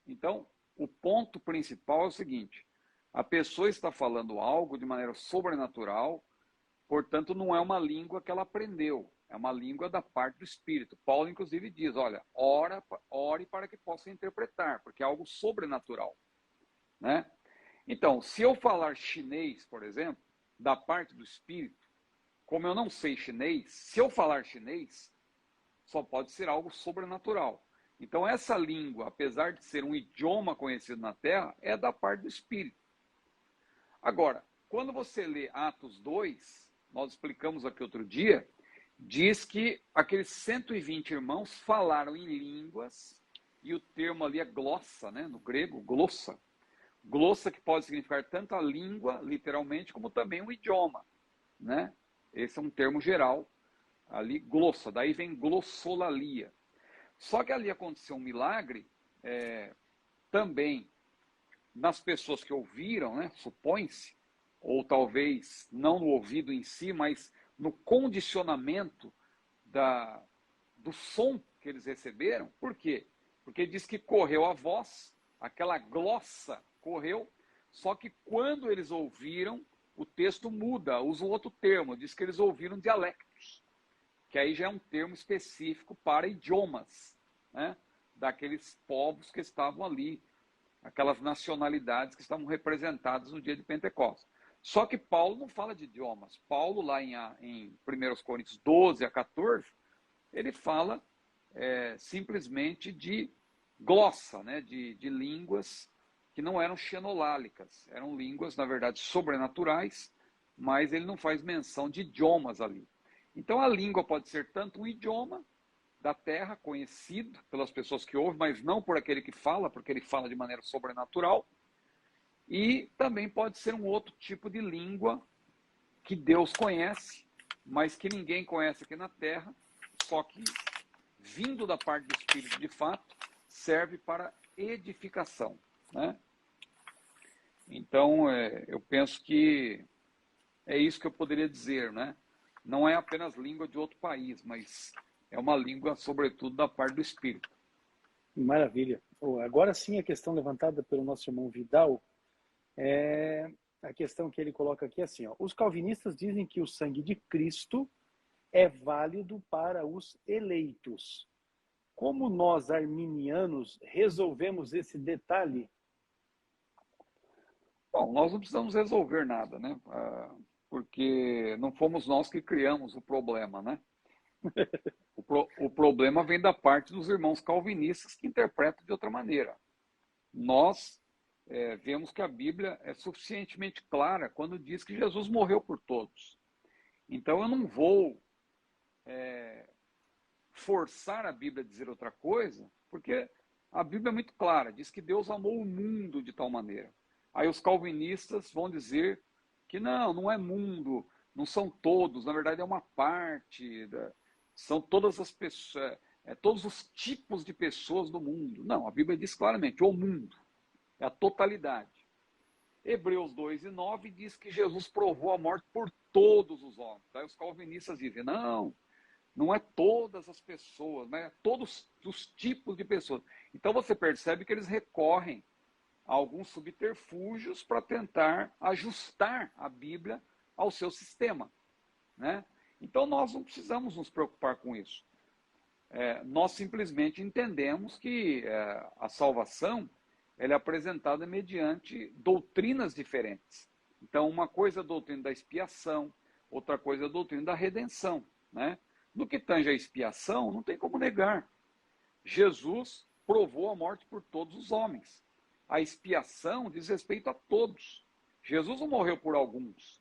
Então, o ponto principal é o seguinte: a pessoa está falando algo de maneira sobrenatural, portanto, não é uma língua que ela aprendeu, é uma língua da parte do Espírito. Paulo, inclusive, diz, olha, ore para que possa interpretar, porque é algo sobrenatural, né? Então, se eu falar chinês, por exemplo, da parte do Espírito, como eu não sei chinês, se eu falar chinês, só pode ser algo sobrenatural. Então, essa língua, apesar de ser um idioma conhecido na Terra, é da parte do Espírito. Agora, quando você lê Atos 2, nós explicamos aqui outro dia, diz que aqueles 120 irmãos falaram em línguas, e o termo ali é glossa, né? No grego, glossa. Glossa que pode significar tanto a língua, literalmente, como também um idioma, né? Esse é um termo geral, ali glossa, daí vem glossolalia. Só que ali aconteceu um milagre, também nas pessoas que ouviram, né? Supõe-se, ou talvez não no ouvido em si, mas no condicionamento do som que eles receberam. Por quê? Porque diz que correu a voz, aquela glossa correu, só que quando eles ouviram, o texto muda, usa um outro termo, diz que eles ouviram dialectos, que aí já é um termo específico para idiomas, né? Daqueles povos que estavam ali, aquelas nacionalidades que estavam representadas no dia de Pentecostes. Só que Paulo não fala de idiomas. Paulo, lá em 1 Coríntios 12 a 14, ele fala simplesmente de glossa, né? de línguas que não eram xenolálicas. Eram línguas, na verdade, sobrenaturais, mas ele não faz menção de idiomas ali. Então, a língua pode ser tanto um idioma da terra, conhecido pelas pessoas que ouvem, mas não por aquele que fala, porque ele fala de maneira sobrenatural. E também pode ser um outro tipo de língua que Deus conhece, mas que ninguém conhece aqui na terra, só que, vindo da parte do Espírito de fato, serve para edificação, né? Então, eu penso que é isso que eu poderia dizer, né? Não é apenas língua de outro país, mas é uma língua, sobretudo, da parte do Espírito. Maravilha. Agora sim, a questão levantada pelo nosso irmão Vidal é a questão que ele coloca aqui assim, ó. Os calvinistas dizem que o sangue de Cristo é válido para os eleitos. Como nós, arminianos, resolvemos esse detalhe? Bom, nós não precisamos resolver nada, né? Porque não fomos nós que criamos o problema, né? O problema vem da parte dos irmãos calvinistas que interpretam de outra maneira. Nós vemos que a Bíblia é suficientemente clara quando diz que Jesus morreu por todos. Então eu não vou forçar a Bíblia a dizer outra coisa, porque a Bíblia é muito clara, diz que Deus amou o mundo de tal maneira. Aí os calvinistas vão dizer que não é mundo, não são todos, na verdade é uma parte, são todas as pessoas, todos os tipos de pessoas do mundo. Não, a Bíblia diz claramente, o mundo, é a totalidade. Hebreus 2:9 diz que Jesus provou a morte por todos os homens. Aí os calvinistas dizem, não é todas as pessoas, mas é todos os tipos de pessoas. Então você percebe que eles recorrem a alguns subterfúgios para tentar ajustar a Bíblia ao seu sistema, né? Então nós não precisamos nos preocupar com isso. Nós simplesmente entendemos que a salvação ela é apresentada mediante doutrinas diferentes. Então uma coisa é a doutrina da expiação, outra coisa é a doutrina da redenção, né? No que tange a expiação, não tem como negar. Jesus provou a morte por todos os homens. A expiação diz respeito a todos. Jesus não morreu por alguns.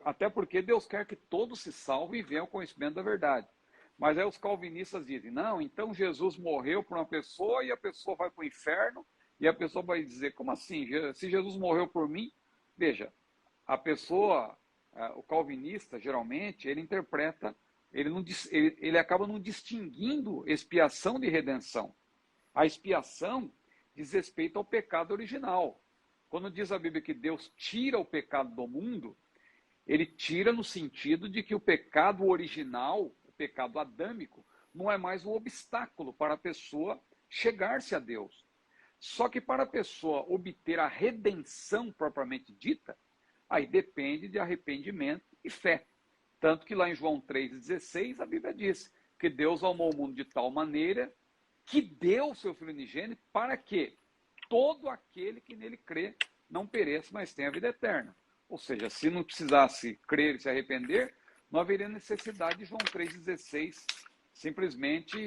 Até porque Deus quer que todos se salvem e venham ao conhecimento da verdade. Mas aí os calvinistas dizem, não, então Jesus morreu por uma pessoa e a pessoa vai para o inferno e a pessoa vai dizer, como assim? Se Jesus morreu por mim? Veja, a pessoa, o calvinista, geralmente, ele interpreta, ele acaba não distinguindo expiação de redenção. A expiação diz respeito ao pecado original. Quando diz a Bíblia que Deus tira o pecado do mundo, ele tira no sentido de que o pecado original, o pecado adâmico, não é mais um obstáculo para a pessoa chegar-se a Deus. Só que para a pessoa obter a redenção propriamente dita, aí depende de arrependimento e fé. Tanto que lá em João 3,16 a Bíblia diz que Deus amou o mundo de tal maneira que deu o seu Filho unigênito para que todo aquele que nele crê não pereça, mas tenha a vida eterna. Ou seja, se não precisasse crer e se arrepender, não haveria necessidade de João 3,16. Simplesmente,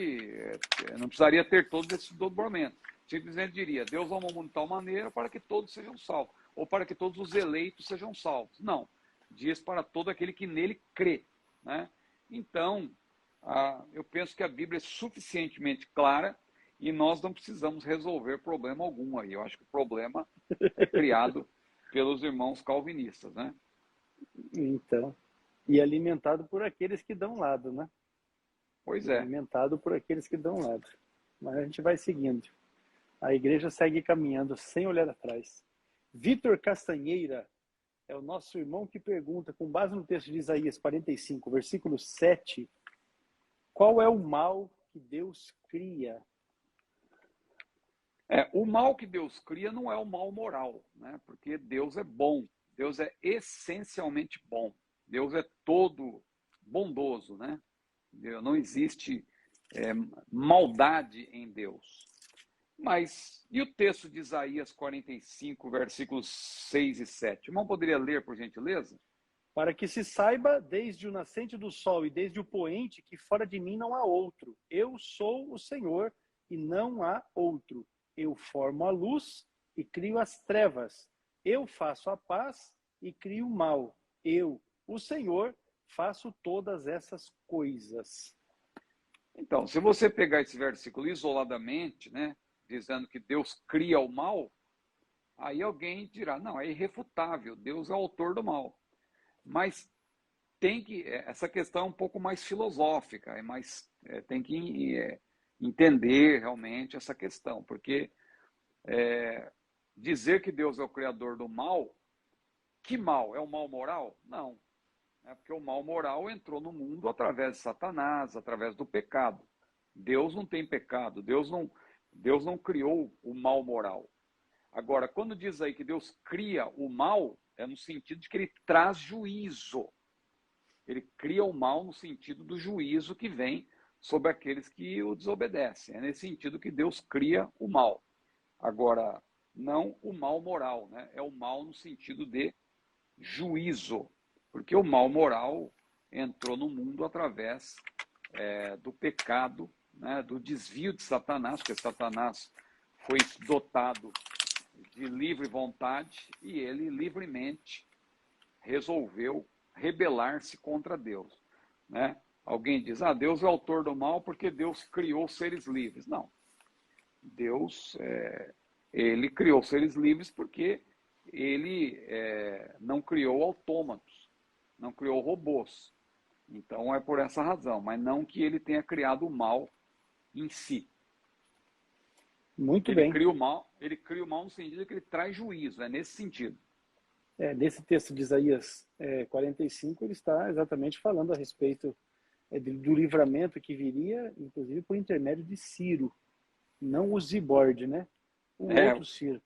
não precisaria ter todo esse dobramento. Simplesmente diria, Deus amou o mundo de tal maneira para que todos sejam salvos, ou para que todos os eleitos sejam salvos. Não, diz para todo aquele que nele crê, né? Então, eu penso que a Bíblia é suficientemente clara e nós não precisamos resolver problema algum aí. Eu acho que o problema é criado pelos irmãos calvinistas, né? Então, e alimentado por aqueles que dão lado, né? Pois é. Alimentado por aqueles que dão lado. Mas a gente vai seguindo. A igreja segue caminhando sem olhar atrás. Vitor Castanheira é o nosso irmão que pergunta, com base no texto de Isaías 45, versículo 7, qual é o mal que Deus cria? O mal que Deus cria não é o mal moral, né? Porque Deus é bom, Deus é essencialmente bom, Deus é todo bondoso, né? Não existe maldade em Deus. Mas, e o texto de Isaías 45, versículos 6 e 7? O irmão poderia ler, por gentileza? Para que se saiba, desde o nascente do sol e desde o poente, que fora de mim não há outro. Eu sou o Senhor e não há outro. Eu formo a luz e crio as trevas. Eu faço a paz e crio o mal. Eu, o Senhor, faço todas essas coisas. Então, se você pegar esse versículo isoladamente, né, dizendo que Deus cria o mal, aí alguém dirá, não, é irrefutável, Deus é o autor do mal. Mas essa questão é um pouco mais filosófica, tem que entender realmente essa questão, porque dizer que Deus é o criador do mal, que mal? É o mal moral? Não. Porque o mal moral entrou no mundo através de Satanás, através do pecado. Deus não tem pecado, Deus não criou o mal moral. Agora, quando diz aí que Deus cria o mal, é no sentido de que ele traz juízo. Ele cria o mal no sentido do juízo que vem sobre aqueles que o desobedecem. É nesse sentido que Deus cria o mal. Agora, não o mal moral, né? É o mal no sentido de juízo, porque o mal moral entrou no mundo através do pecado, né? Do desvio de Satanás, porque Satanás foi dotado de livre vontade e ele livremente resolveu rebelar-se contra Deus, né? Alguém diz, Deus é autor do mal porque Deus criou seres livres. Não. Deus, ele criou seres livres porque ele não criou autômatos, não criou robôs. Então é por essa razão, mas não que ele tenha criado o mal em si. Muito bem. Ele cria o mal no sentido que ele traz juízo, é nesse sentido. Nesse texto de Isaías 45, ele está exatamente falando a respeito do livramento que viria, inclusive por intermédio de Ciro, não o Zibord, né? Outro Ciro.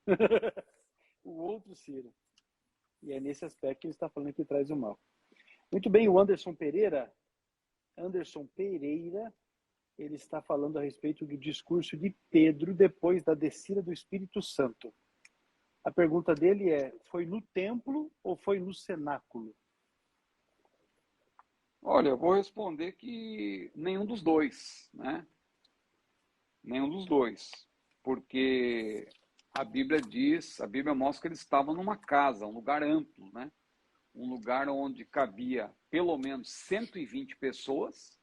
O outro Ciro. E é nesse aspecto que ele está falando que traz o mal. Muito bem, o Anderson Pereira, ele está falando a respeito do discurso de Pedro depois da descida do Espírito Santo. A pergunta dele foi no templo ou foi no cenáculo? Olha, eu vou responder que nenhum dos dois, né? Nenhum dos dois. Porque a Bíblia mostra que eles estavam numa casa, um lugar amplo, né? Um lugar onde cabia pelo menos 120 pessoas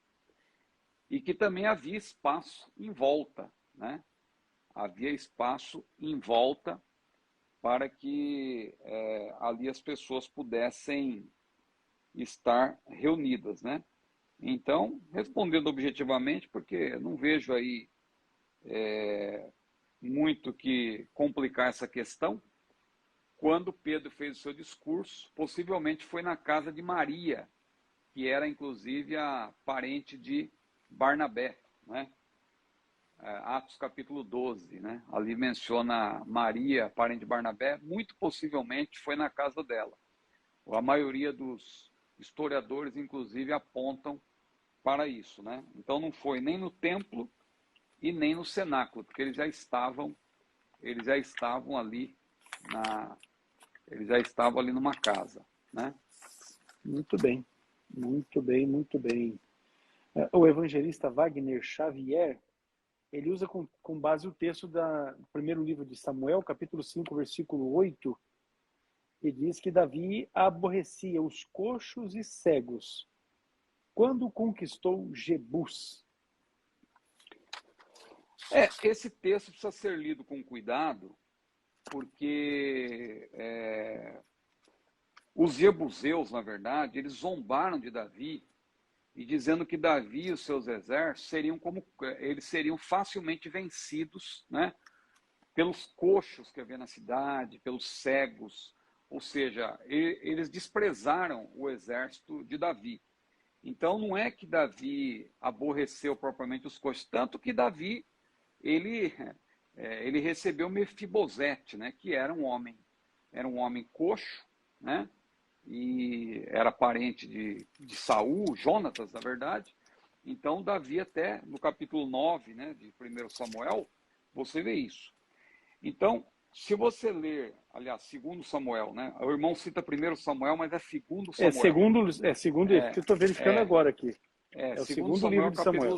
e que também havia espaço em volta, né? Havia espaço em volta para que ali as pessoas pudessem estar reunidas, né? Então, respondendo objetivamente, porque não vejo aí muito que complicar essa questão, quando Pedro fez o seu discurso, possivelmente foi na casa de Maria, que era inclusive a parente de Barnabé, né? Atos capítulo 12, né? Ali menciona Maria, parente de Barnabé, muito possivelmente foi na casa dela. A maioria dos historiadores, inclusive, apontam para isso, né? Então não foi nem no templo e nem no cenáculo, porque eles já estavam ali numa casa, né? Muito bem, muito bem, muito bem. O evangelista Wagner Xavier, ele usa com base o texto do primeiro livro de Samuel, capítulo 5, versículo 8, e diz que Davi aborrecia os coxos e cegos quando conquistou Jebus. Esse texto precisa ser lido com cuidado, porque os jebuseus, na verdade, eles zombaram de Davi e dizendo que Davi e os seus exércitos seriam facilmente vencidos, né, pelos coxos que havia na cidade, pelos cegos, ou seja, eles desprezaram o exército de Davi. Então não é que Davi aborreceu propriamente os coxos, tanto que Davi ele recebeu Mefibosete, né, que era um homem coxo, né, e era parente de Saul, Jonatas, na verdade. Então, Davi, até no capítulo 9, né, de 1 Samuel, você vê isso. Então, se você ler, aliás, 2 Samuel, né, o irmão cita 1 Samuel, mas é 2 Samuel. Segundo, que eu estou verificando agora aqui. O segundo Samuel, livro de Samuel.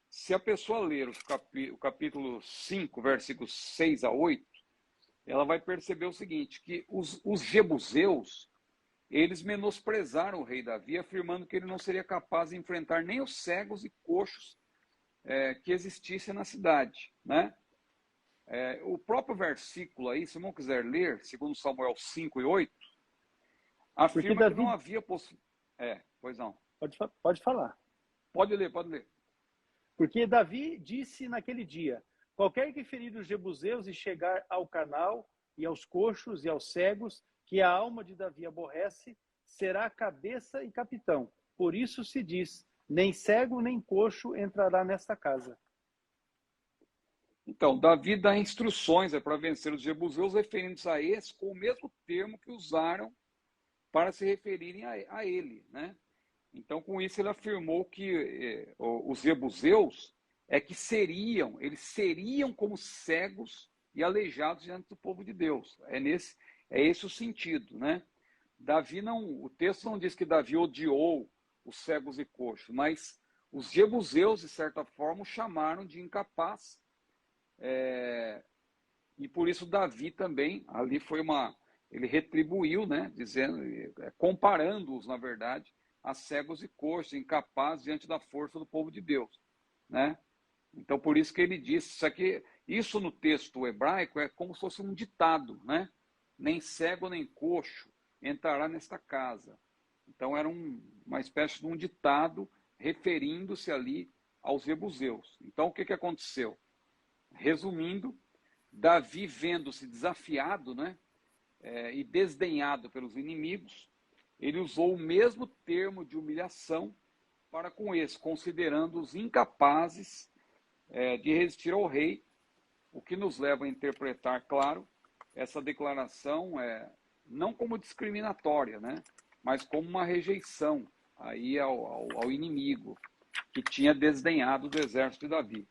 Se a pessoa ler o capítulo 5, versículos 6 a 8, ela vai perceber o seguinte, que os jebuseus, eles menosprezaram o rei Davi, afirmando que ele não seria capaz de enfrentar nem os cegos e coxos que existissem na cidade, né? O próprio versículo aí, se não quiser ler, segundo Samuel 5 e 8, afirma Davi... que não havia possibilidade. Pois não. Pode falar. Pode ler, pode ler. Porque Davi disse naquele dia: qualquer que ferir os jebuseus e chegar ao canal, e aos coxos e aos cegos, que a alma de Davi aborrece, será cabeça e capitão. Por isso se diz: nem cego nem coxo entrará nesta casa. Então, Davi dá instruções para vencer os jebuseus, referindo-se a esses com o mesmo termo que usaram para se referirem a ele, né? Então, com isso, ele afirmou que os jebuseus eles seriam como cegos e aleijados diante do povo de Deus. É esse o sentido, né? O texto não diz que Davi odiou os cegos e coxos, mas os jebuseus, de certa forma, o chamaram de incapaz. E por isso Davi também, ali ele retribuiu, né, dizendo, comparando-os, na verdade, a cegos e coxos, incapazes diante da força do povo de Deus, né? Então por isso que ele disse isso no texto hebraico é como se fosse um ditado, né? Nem cego nem coxo entrará nesta casa. Então era uma espécie de um ditado referindo-se ali aos jebuseus. Então o que aconteceu? Resumindo, Davi, vendo-se desafiado, né, e desdenhado pelos inimigos, ele usou o mesmo termo de humilhação para com eles, considerando-os incapazes de resistir ao rei, o que nos leva a interpretar, claro, essa declaração não como discriminatória, né, mas como uma rejeição aí ao inimigo que tinha desdenhado do exército de Davi.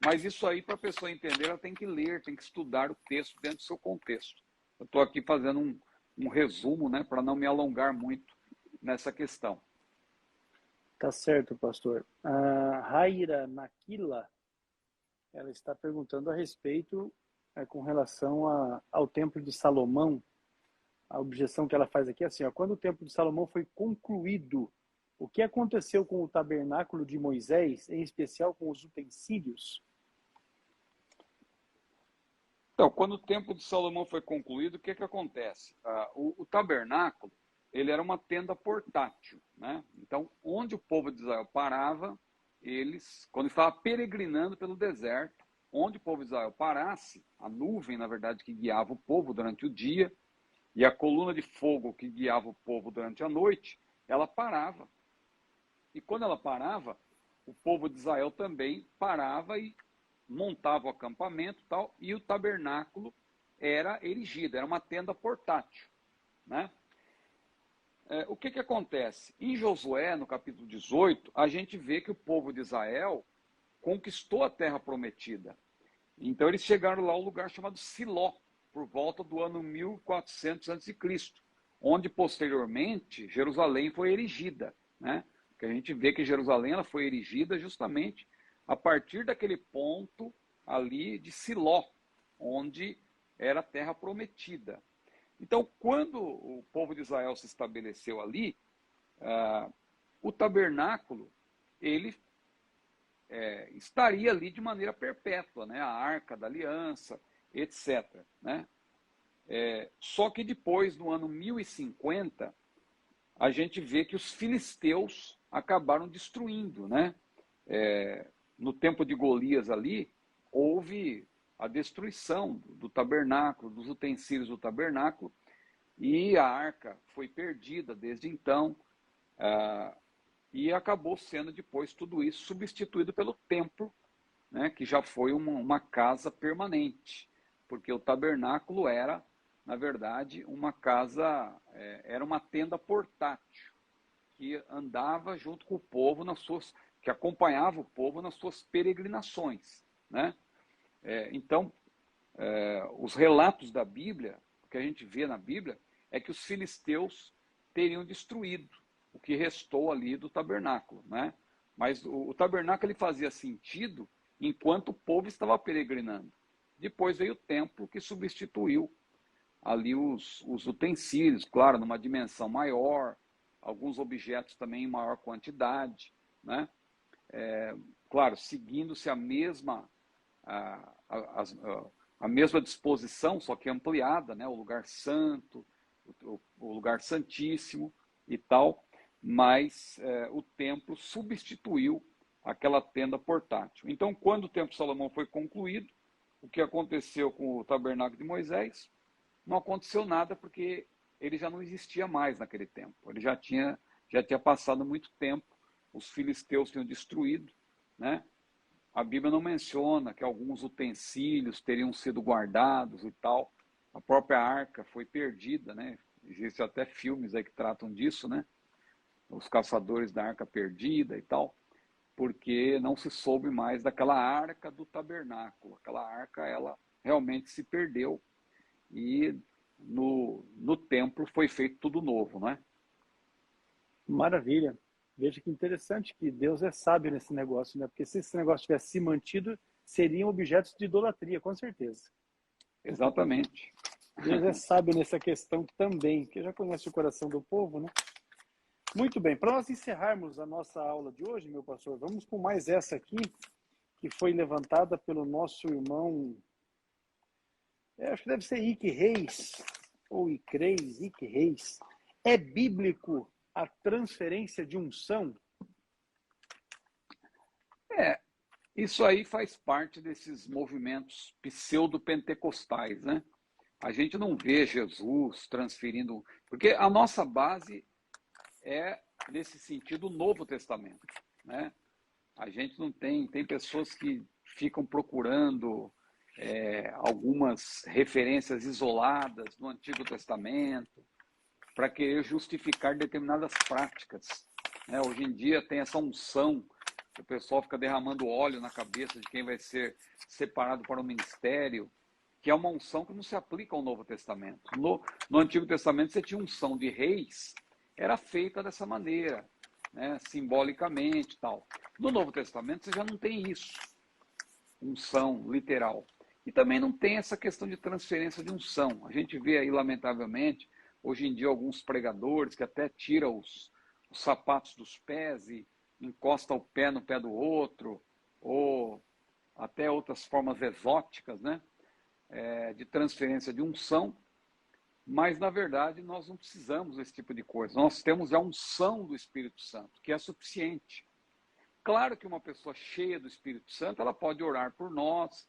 Mas isso aí, para a pessoa entender, ela tem que ler, tem que estudar o texto dentro do seu contexto. Eu estou aqui fazendo um resumo, né, para não me alongar muito nessa questão. Tá certo, pastor. A Raira Naquila, ela está perguntando a respeito com relação ao Templo de Salomão. A objeção que ela faz aqui é assim: quando o Templo de Salomão foi concluído, o que aconteceu com o tabernáculo de Moisés, em especial com os utensílios? Então, quando o Templo de Salomão foi concluído, o que acontece? O tabernáculo, ele era uma tenda portátil, né? Então, onde o povo de Israel parava, quando estava peregrinando pelo deserto, onde o povo de Israel parasse, a nuvem, na verdade, que guiava o povo durante o dia, e a coluna de fogo que guiava o povo durante a noite, ela parava. E quando ela parava, o povo de Israel também parava e montava o acampamento e o tabernáculo era erigido, era uma tenda portátil, né? O que acontece? Em Josué, no capítulo 18, a gente vê que o povo de Israel conquistou a terra prometida. Então eles chegaram lá ao lugar chamado Siló, por volta do ano 1400 a.C., onde posteriormente Jerusalém foi erigida, né? Que a gente vê que Jerusalém ela foi erigida justamente a partir daquele ponto ali de Siló, onde era a terra prometida. Então, quando o povo de Israel se estabeleceu ali, o tabernáculo, ele estaria ali de maneira perpétua, né? A Arca da Aliança, etc., né? Só que depois, no ano 1050, a gente vê que os filisteus acabaram destruindo, né? No tempo de Golias ali, houve a destruição do tabernáculo, dos utensílios do tabernáculo, e a arca foi perdida desde então, e acabou sendo depois tudo isso substituído pelo templo, né, que já foi uma casa permanente, porque o tabernáculo era, na verdade, uma casa, era uma tenda portátil, que andava junto com o povo que acompanhava o povo nas suas peregrinações, né? Então, os relatos da Bíblia, o que a gente vê na Bíblia, é que os filisteus teriam destruído o que restou ali do tabernáculo, né? Mas o tabernáculo ele fazia sentido enquanto o povo estava peregrinando. Depois veio o templo que substituiu ali os utensílios, claro, numa dimensão maior, alguns objetos também em maior quantidade, né? Claro, seguindo-se a mesma a mesma disposição, só que ampliada, né? O lugar santo, o lugar santíssimo e tal, mas o templo substituiu aquela tenda portátil. Então, quando o templo de Salomão foi concluído, o que aconteceu com o tabernáculo de Moisés? Não aconteceu nada, porque ele já não existia mais naquele tempo. Ele já tinha passado muito tempo, os filisteus tinham destruído, né? A Bíblia não menciona que alguns utensílios teriam sido guardados e tal. A própria arca foi perdida, né? Existem até filmes aí que tratam disso, né? Os caçadores da arca perdida e tal, porque não se soube mais daquela arca do tabernáculo. Aquela arca, ela realmente se perdeu e no templo foi feito tudo novo, né? Maravilha. Veja que interessante que Deus é sábio nesse negócio, né? Porque se esse negócio tivesse se mantido, seriam objetos de idolatria, com certeza. Exatamente. Deus é sábio nessa questão também, que já conhece o coração do povo, né? Muito bem, para nós encerrarmos a nossa aula de hoje, meu pastor, vamos com mais essa aqui, que foi levantada pelo nosso irmão, acho que deve ser Ike Reis, ou Ike Reis. É bíblico a transferência de unção? Isso aí faz parte desses movimentos pseudo-pentecostais, né? A gente não vê Jesus transferindo, porque a nossa base é, nesse sentido, o Novo Testamento, né? A gente não tem pessoas que ficam procurando algumas referências isoladas no Antigo Testamento para querer justificar determinadas práticas, né? Hoje em dia tem essa unção, o pessoal fica derramando óleo na cabeça de quem vai ser separado para o ministério, que é uma unção que não se aplica ao Novo Testamento. No Antigo Testamento você tinha unção de reis, era feita dessa maneira, né? Simbolicamente e tal. No Novo Testamento você já não tem isso, unção literal. E também não tem essa questão de transferência de unção. A gente vê aí, lamentavelmente, hoje em dia alguns pregadores que até tiram os sapatos dos pés e encosta o pé no pé do outro, ou até outras formas exóticas, né? De transferência de unção, mas na verdade nós não precisamos desse tipo de coisa. Nós temos a unção do Espírito Santo, que é suficiente. Claro que uma pessoa cheia do Espírito Santo, ela pode orar por nós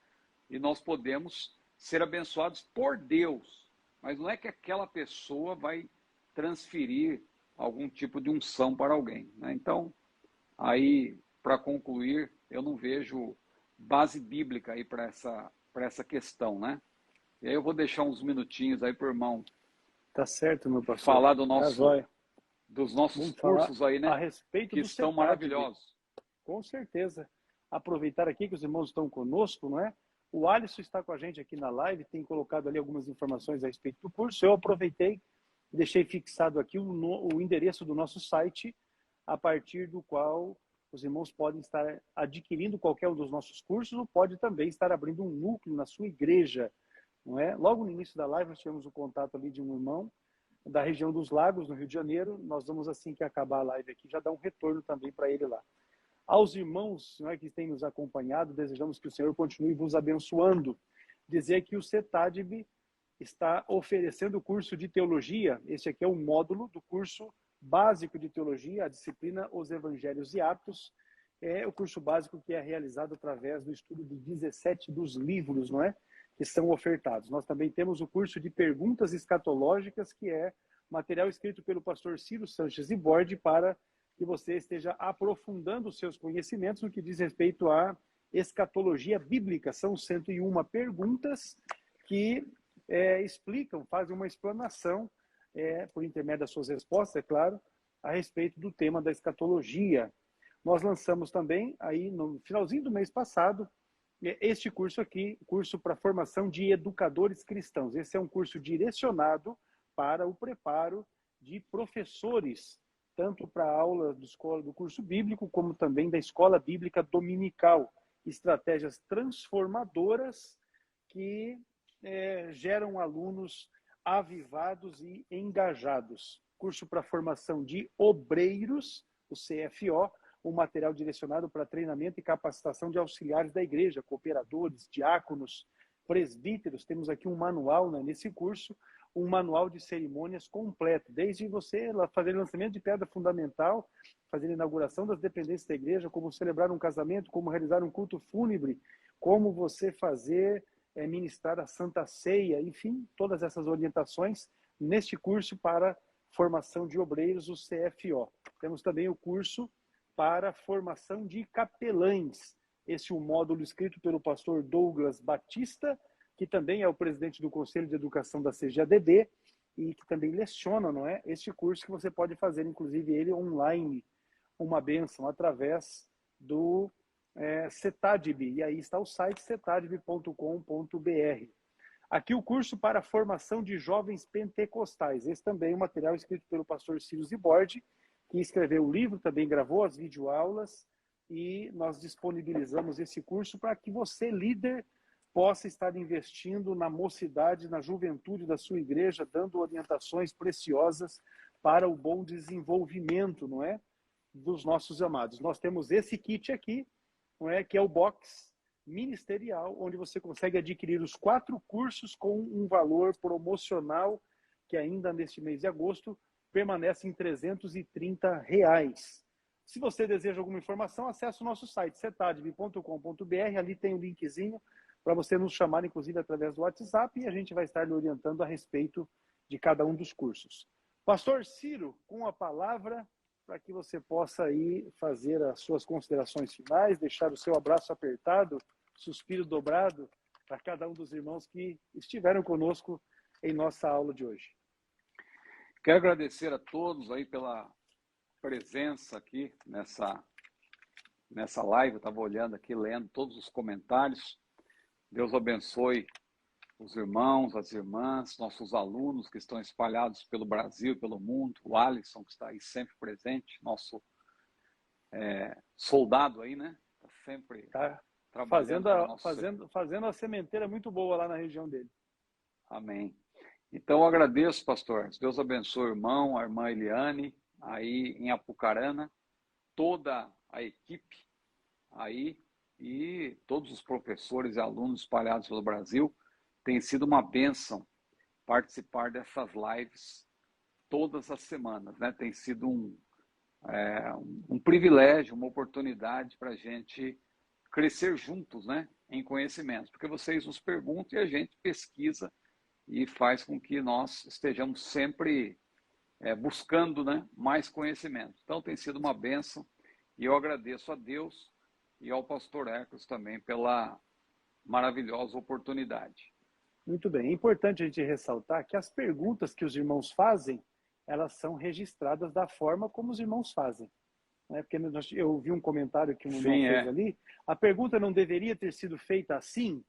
e nós podemos ser abençoados por Deus, mas não é que aquela pessoa vai transferir algum tipo de unção para alguém, né? Então, aí, para concluir, eu não vejo base bíblica aí para essa questão, né? E aí eu vou deixar uns minutinhos aí para o irmão Tá certo, meu pastor. falar dos nossos Vamos cursos aí, né? a respeito Que do estão CETAD, maravilhosos. com certeza. Aproveitar aqui que os irmãos estão conosco, não é? O Alisson está com a gente aqui na live, tem colocado ali algumas informações a respeito do curso. Eu aproveitei e deixei fixado aqui o endereço do nosso site, a partir do qual os irmãos podem estar adquirindo qualquer um dos nossos cursos ou pode também estar abrindo um núcleo na sua igreja, não é? Logo no início da live nós tivemos o contato ali de um irmão da região dos Lagos, no Rio de Janeiro. Nós vamos, assim que acabar a live aqui, já dar um retorno também para ele lá. Aos irmãos, não é, que têm nos acompanhado, desejamos que o Senhor continue vos abençoando. Dizer que o CETADB está oferecendo o curso de teologia. Este aqui é um módulo do curso básico de teologia, a disciplina Os Evangelhos e Atos. É o curso básico que é realizado através do estudo de 17 dos livros, não é? Que são ofertados. Nós também temos o curso de perguntas escatológicas, que é material escrito pelo pastor Ciro Sanches e Borde, para que você esteja aprofundando os seus conhecimentos no que diz respeito à escatologia bíblica. São 101 perguntas que explicam, fazem uma explanação, por intermédio das suas respostas, é claro, a respeito do tema da escatologia. Nós lançamos também, aí no finalzinho do mês passado, este curso aqui, curso para formação de educadores cristãos. Esse é um curso direcionado para o preparo de professores, tanto para a aula do curso bíblico, como também da escola bíblica dominical. Estratégias transformadoras que geram alunos Avivados e Engajados. Curso para formação de obreiros, o CFO, um material direcionado para treinamento e capacitação de auxiliares da igreja, cooperadores, diáconos, presbíteros. Temos aqui um manual, né, nesse curso, um manual de cerimônias completo, desde você fazer lançamento de pedra fundamental, fazer inauguração das dependências da igreja, como celebrar um casamento, como realizar um culto fúnebre, como você fazer, ministrar a Santa Ceia, enfim, todas essas orientações neste curso para formação de obreiros, o CFO. Temos também o curso para formação de capelães. Esse é um módulo escrito pelo pastor Douglas Batista, que também é o presidente do Conselho de Educação da CGADB e que também leciona, não é? Este curso que você pode fazer, inclusive ele online, uma bênção, através do CETADB. E aí está o site cetadb.com.br. Aqui o curso para a formação de jovens pentecostais. Esse também é um material escrito pelo pastor Ciro Zibordi, que escreveu o livro, também gravou as videoaulas, e nós disponibilizamos esse curso para que você, líder, possa estar investindo na mocidade, na juventude da sua igreja, dando orientações preciosas para o bom desenvolvimento, não é, dos nossos amados. Nós temos esse kit aqui, não é, que é o box ministerial, onde você consegue adquirir os 4 cursos com um valor promocional que ainda neste mês de agosto permanece em R$ 330. Se você deseja alguma informação, acesse o nosso site cetadb.com.br, ali tem um linkzinho para você nos chamar, inclusive, através do WhatsApp, e a gente vai estar lhe orientando a respeito de cada um dos cursos. Pastor Ciro, com a palavra, para que você possa aí fazer as suas considerações finais, deixar o seu abraço apertado, suspiro dobrado para cada um dos irmãos que estiveram conosco em nossa aula de hoje. Quero agradecer a todos aí pela presença aqui nessa live. Eu estava olhando aqui, lendo todos os comentários. Deus abençoe os irmãos, as irmãs, nossos alunos que estão espalhados pelo Brasil, pelo mundo, o Alisson, que está aí sempre presente, nosso soldado aí, né? Está sempre trabalhando. Fazendo a sementeira muito boa lá na região dele. Amém. Então, eu agradeço, pastor. Deus abençoe o irmão, a irmã Eliane, aí em Apucarana, toda a equipe aí, e todos os professores e alunos espalhados pelo Brasil. Tem sido uma bênção participar dessas lives todas as semanas, né? Tem sido um privilégio, uma oportunidade para a gente crescer juntos, né? Em conhecimento, porque vocês nos perguntam e a gente pesquisa e faz com que nós estejamos sempre buscando, né, mais conhecimento. Então tem sido uma bênção e eu agradeço a Deus e ao pastor Ecos também pela maravilhosa oportunidade. Muito bem. É importante a gente ressaltar que as perguntas que os irmãos fazem, elas são registradas da forma como os irmãos fazem. Porque eu vi um comentário que um irmão fez ali. A pergunta não deveria ter sido feita assim?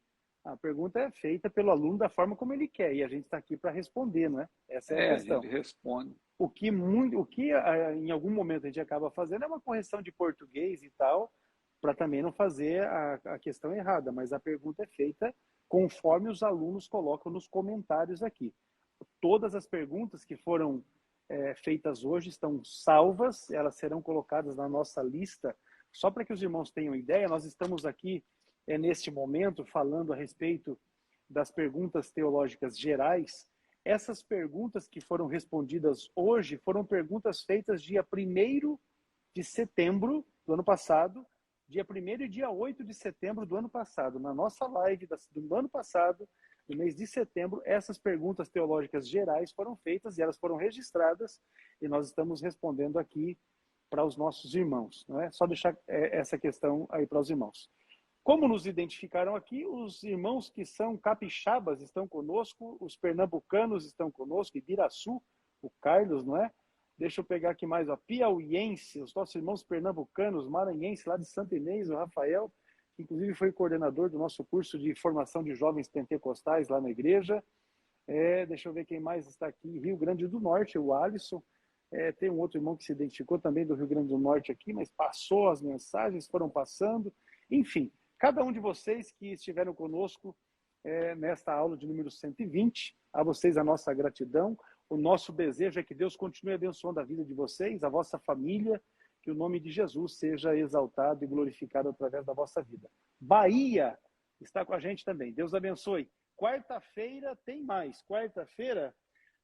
A pergunta é feita pelo aluno da forma como ele quer, e a gente está aqui para responder, não é? Essa é a questão. A gente responde. O que em algum momento a gente acaba fazendo é uma correção de português e tal, para também não fazer a questão errada, mas a pergunta é feita conforme os alunos colocam nos comentários aqui. Todas as perguntas que foram feitas hoje estão salvas, elas serão colocadas na nossa lista. Só para que os irmãos tenham ideia, nós estamos aqui neste momento falando a respeito das perguntas teológicas gerais. Essas perguntas que foram respondidas hoje foram perguntas feitas dia 1º de setembro do ano passado, dia 1º e dia 8 de setembro do ano passado. Na nossa live do ano passado, no mês de setembro, essas perguntas teológicas gerais foram feitas e elas foram registradas e nós estamos respondendo aqui para os nossos irmãos. Não é? Só deixar essa questão aí para os irmãos. Como nos identificaram aqui, os irmãos que são capixabas estão conosco, os pernambucanos estão conosco, Ibiraçu, o Carlos, não é? Deixa eu pegar aqui mais, ó, piauiense, os nossos irmãos pernambucanos, maranhense, lá de Santa Inês, o Rafael, que inclusive foi coordenador do nosso curso de formação de jovens pentecostais lá na igreja. Deixa eu ver quem mais está aqui, Rio Grande do Norte, o Alisson. Tem um outro irmão que se identificou também do Rio Grande do Norte aqui, mas passou as mensagens, foram passando. Enfim, cada um de vocês que estiveram conosco nesta aula de número 120. A vocês a nossa gratidão. O nosso desejo é que Deus continue abençoando a vida de vocês, a vossa família, que o nome de Jesus seja exaltado e glorificado através da vossa vida. Bahia está com a gente também. Deus abençoe. Quarta-feira tem mais. Quarta-feira,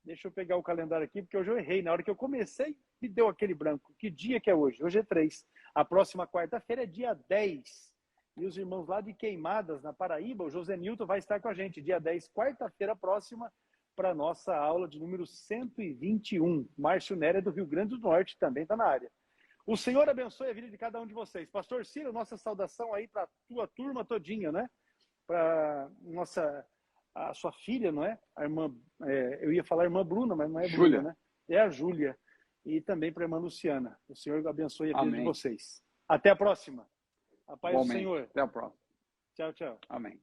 deixa eu pegar o calendário aqui, porque hoje eu errei. Na hora que eu comecei, me deu aquele branco. Que dia que é hoje? Hoje é 3. A próxima quarta-feira é dia 10. E os irmãos lá de Queimadas, na Paraíba, o José Nilton vai estar com a gente dia 10, quarta-feira próxima, para a nossa aula de número 121. Márcio Néria, do Rio Grande do Norte, também está na área. O Senhor abençoe a vida de cada um de vocês. Pastor Ciro, nossa saudação aí para a tua turma todinha, né? Para a sua filha, não é? A irmã, eu ia falar irmã Bruna, mas não é Júlia. Bruna, né? É a Júlia. E também para a irmã Luciana. O Senhor abençoe a vida Amém. de vocês. Até a próxima. A paz do Igualmente. Senhor. Até a próxima. Tchau, tchau. Amém.